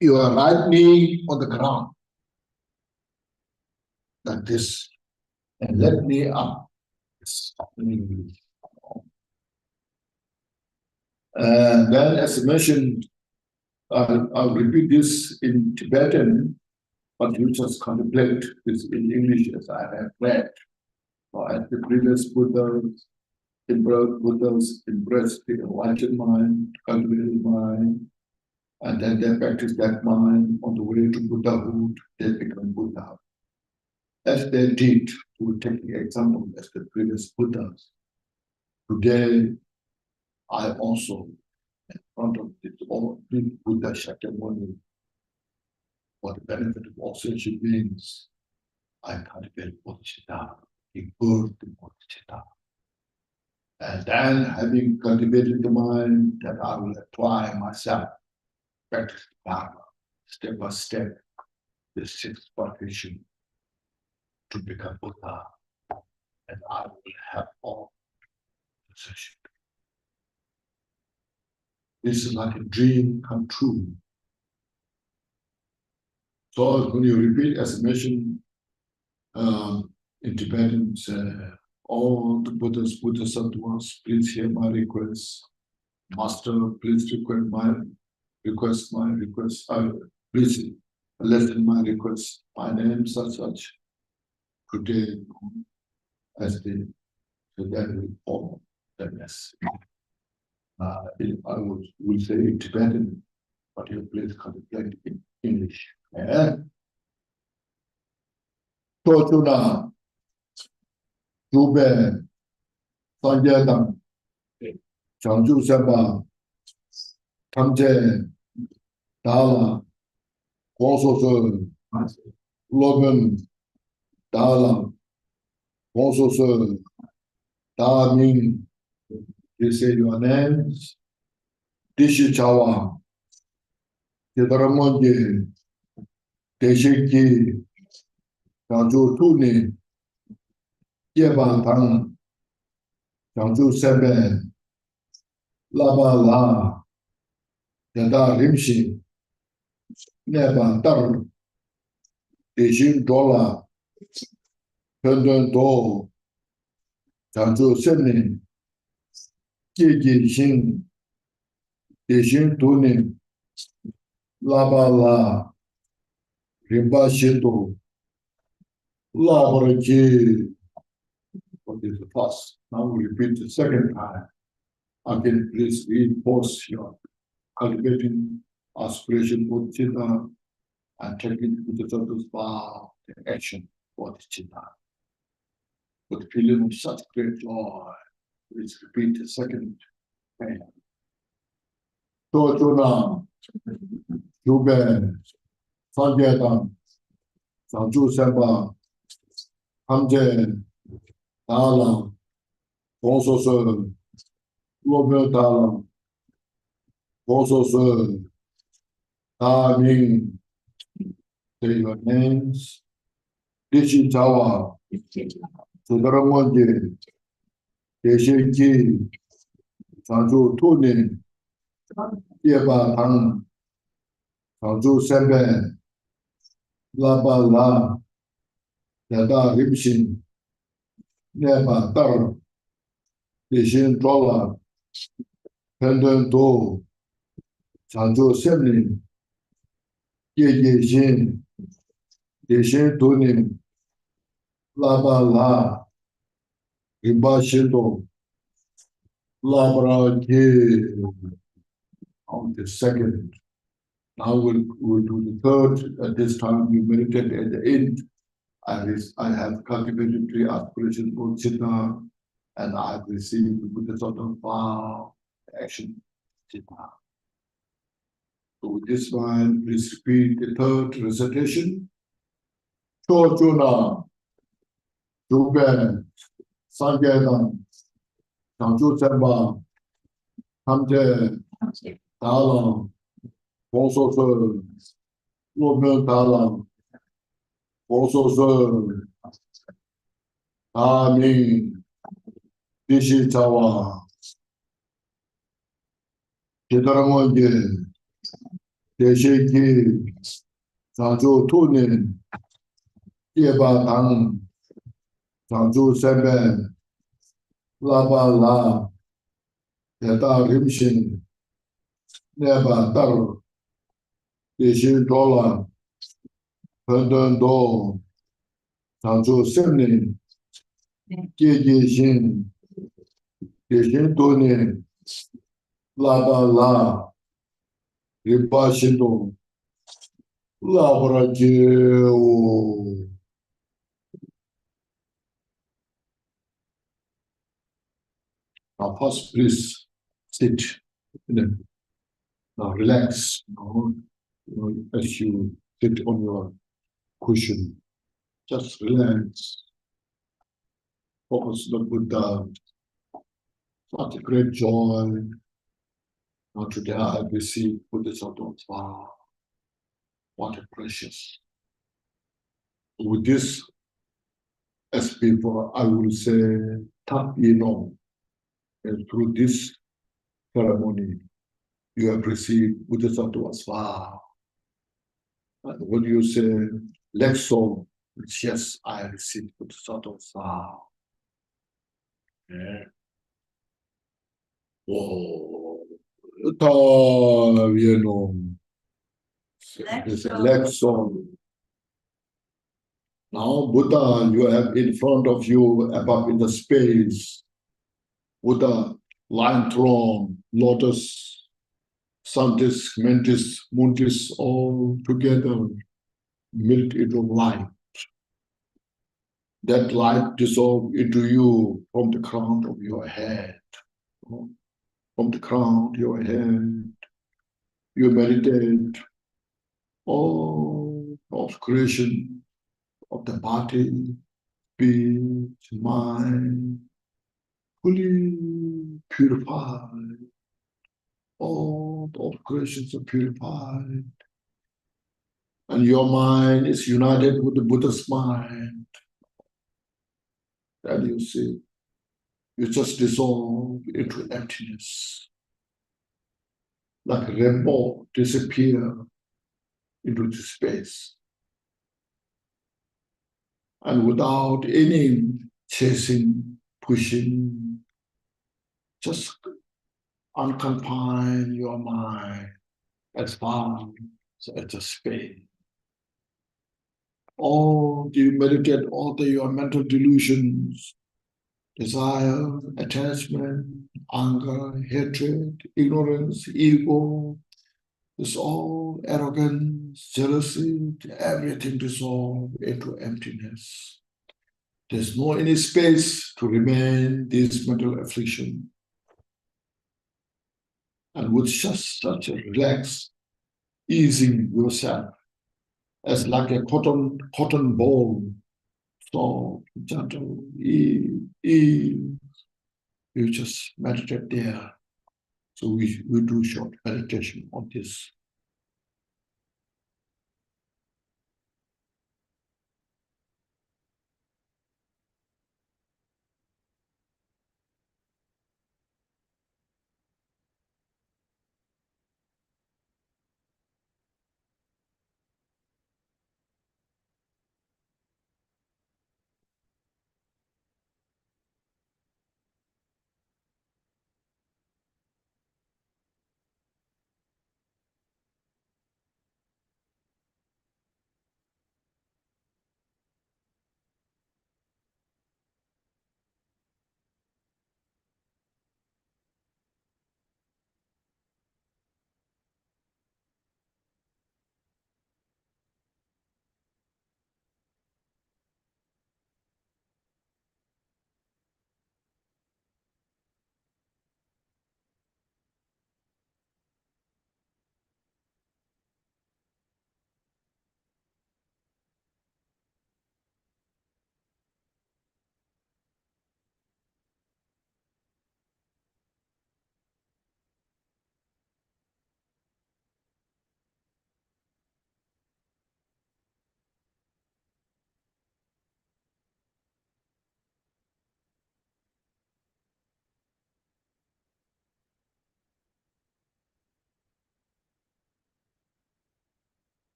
Your right knee on the ground, like this, and left knee up. And then, as I mentioned, I'll repeat this in Tibetan, but you just contemplate this in English as I have read. As the previous Buddhas, Buddhas embraced the enlightened mind, cultivated mind, and then they practice that mind on the way to Buddhahood, they become Buddha. As they did, we take the example as the previous Buddhas. Today, I also, in front of this all big Buddha Shakyamuni, for the benefit of all sentient beings, I cultivate Bodhicitta, the birth of Bodhicitta. And then, having cultivated the mind, that I will apply myself, practice the Dharma, step by step, the 6th partition to become Buddha, and I will have all possession. This is like a dream come true. So when you repeat, as I mentioned, in Tibetan, all the Buddhas, Bodhisattvas, please hear my request. Master, please request my request. Please listen my request. My name such. Today, as the will follow the message. I will say in Tibetan, but you please contemplate in English. Yeah. Totuna, Jube, Sanjayam, Chanju Seba, Tamje, Dala, Kososo, Logan, Dala, Kososo, Damin. They say your names, Dishi Chawa, Kedaramonje, Deshiki, Chanju Tuni, Yeba Tang, Chanju Sebe, Laba La, Yada Rimshi, Neba Tar, Deshin Dola, Pendon Do, Chanju Seni, Gigi Shin, Deshin Tuni, Laba La, Rimba Shito, Labaraji, What is the first? Now we repeat the second time. Again, please reinforce your cultivating aspiration bodhicitta and taking Bodhisattva's vow, the action bodhicitta. With feeling of such great joy, please repeat the second time. Tojuna, Juben, Sanjetan, Sanju Semba, Hamjen, Dala, Bonsoso, Robert Dala, Bonsoso, Da Ming, say your names, Dishi Tawa, Sudaramonje, Deshenji, Sanju Tunin, Yeba Tang, Sanju Semben, Laba La, Yada Rimshin, Neba Dar, Deshin Dola, Pendant Do, Sanju Semlin, Ye Shin, Deshin Tunin, Laba La, Rinpoche Shindo, Labra Ye, on the second. Now we'll do the third. At this time, we meditate at the end. I have cultivated three aspirations, bodhicitta, and I've received the Bodhisattva vow, action, citta. So with this mind, please repeat the third recitation. Chojuna, Juben, Sanjedan, Sanju Semba, Hamje, Dalam, Bonsoso, Robert Dalam, Bonsoso, Amin, Dishi Tawa, Chidaramonje, Deshiki, Sanju Tunin, Yeba Tang, Sanju Semben, Laba La, Yada Rimshin, Neba Dar, Deshin Dola, Pendant Do, Sanju Semlin, Ye Shin, Deshin Tunin, Laba La, Rinpoche Shindo, Labra Jeo. Now, first, please sit. Now, relax. As you sit on your cushion, just relax. Focus on Buddha. What a great joy. Now, today I have received Bodhisattva. Wow. What a precious. With this, as before, I will say, tap in on. And through this ceremony, you have received Bodhisattva. Wow. And when you say, Lexo, yes, I received Bodhisattva. Wow. Yeah. Oh, Lexo. Now, Buddha, you have in front of you, above in the space, Buddha, lion throne, lotus, Santis, Mentis, Muntis, all together, melt into light. That light dissolve into you from the crown of your head. From the crown of your head, you meditate all of creation of the body, speech, mind, fully purified. All of creations are purified. And your mind is united with the Buddha's mind. And you see, you just dissolve into emptiness. Like a rainbow disappear into the space. And without any chasing, pushing, just unconfine your mind as far as the space. All you meditate all your mental delusions desire, attachment, anger, hatred, ignorance, ego, this all arrogance, jealousy, everything dissolve into emptiness. There's no any space to remain this mental affliction. And with such a relaxed, easing yourself as like a cotton ball, soft, gentle, ease. You just meditate there. So we do short meditation on this.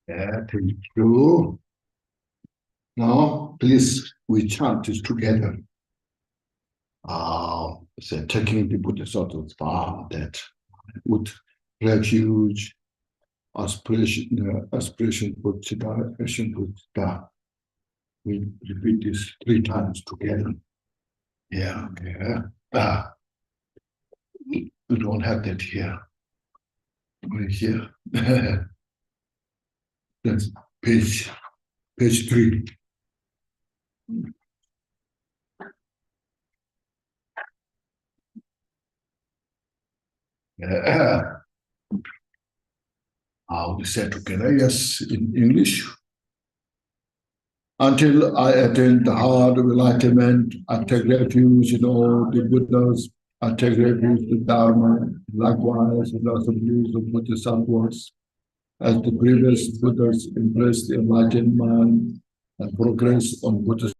Yeah, thank you. Now, please, we chant this together. So taking the Bodhisattva's vow that with refuge, aspiration Bodhicitta, action Bodhicitta. We repeat this 3 times together. Yeah, okay. We don't have that here. Only here. That's page 3. Yeah. How we say together? Yes, in English. Until I attain the hard enlightenment, I take refuge in all the Buddhas. I take refuge in the Dharma. Likewise, in the views of Bodhisattvas, as the previous Buddhas embraced the enlightened mind and progress on Buddhist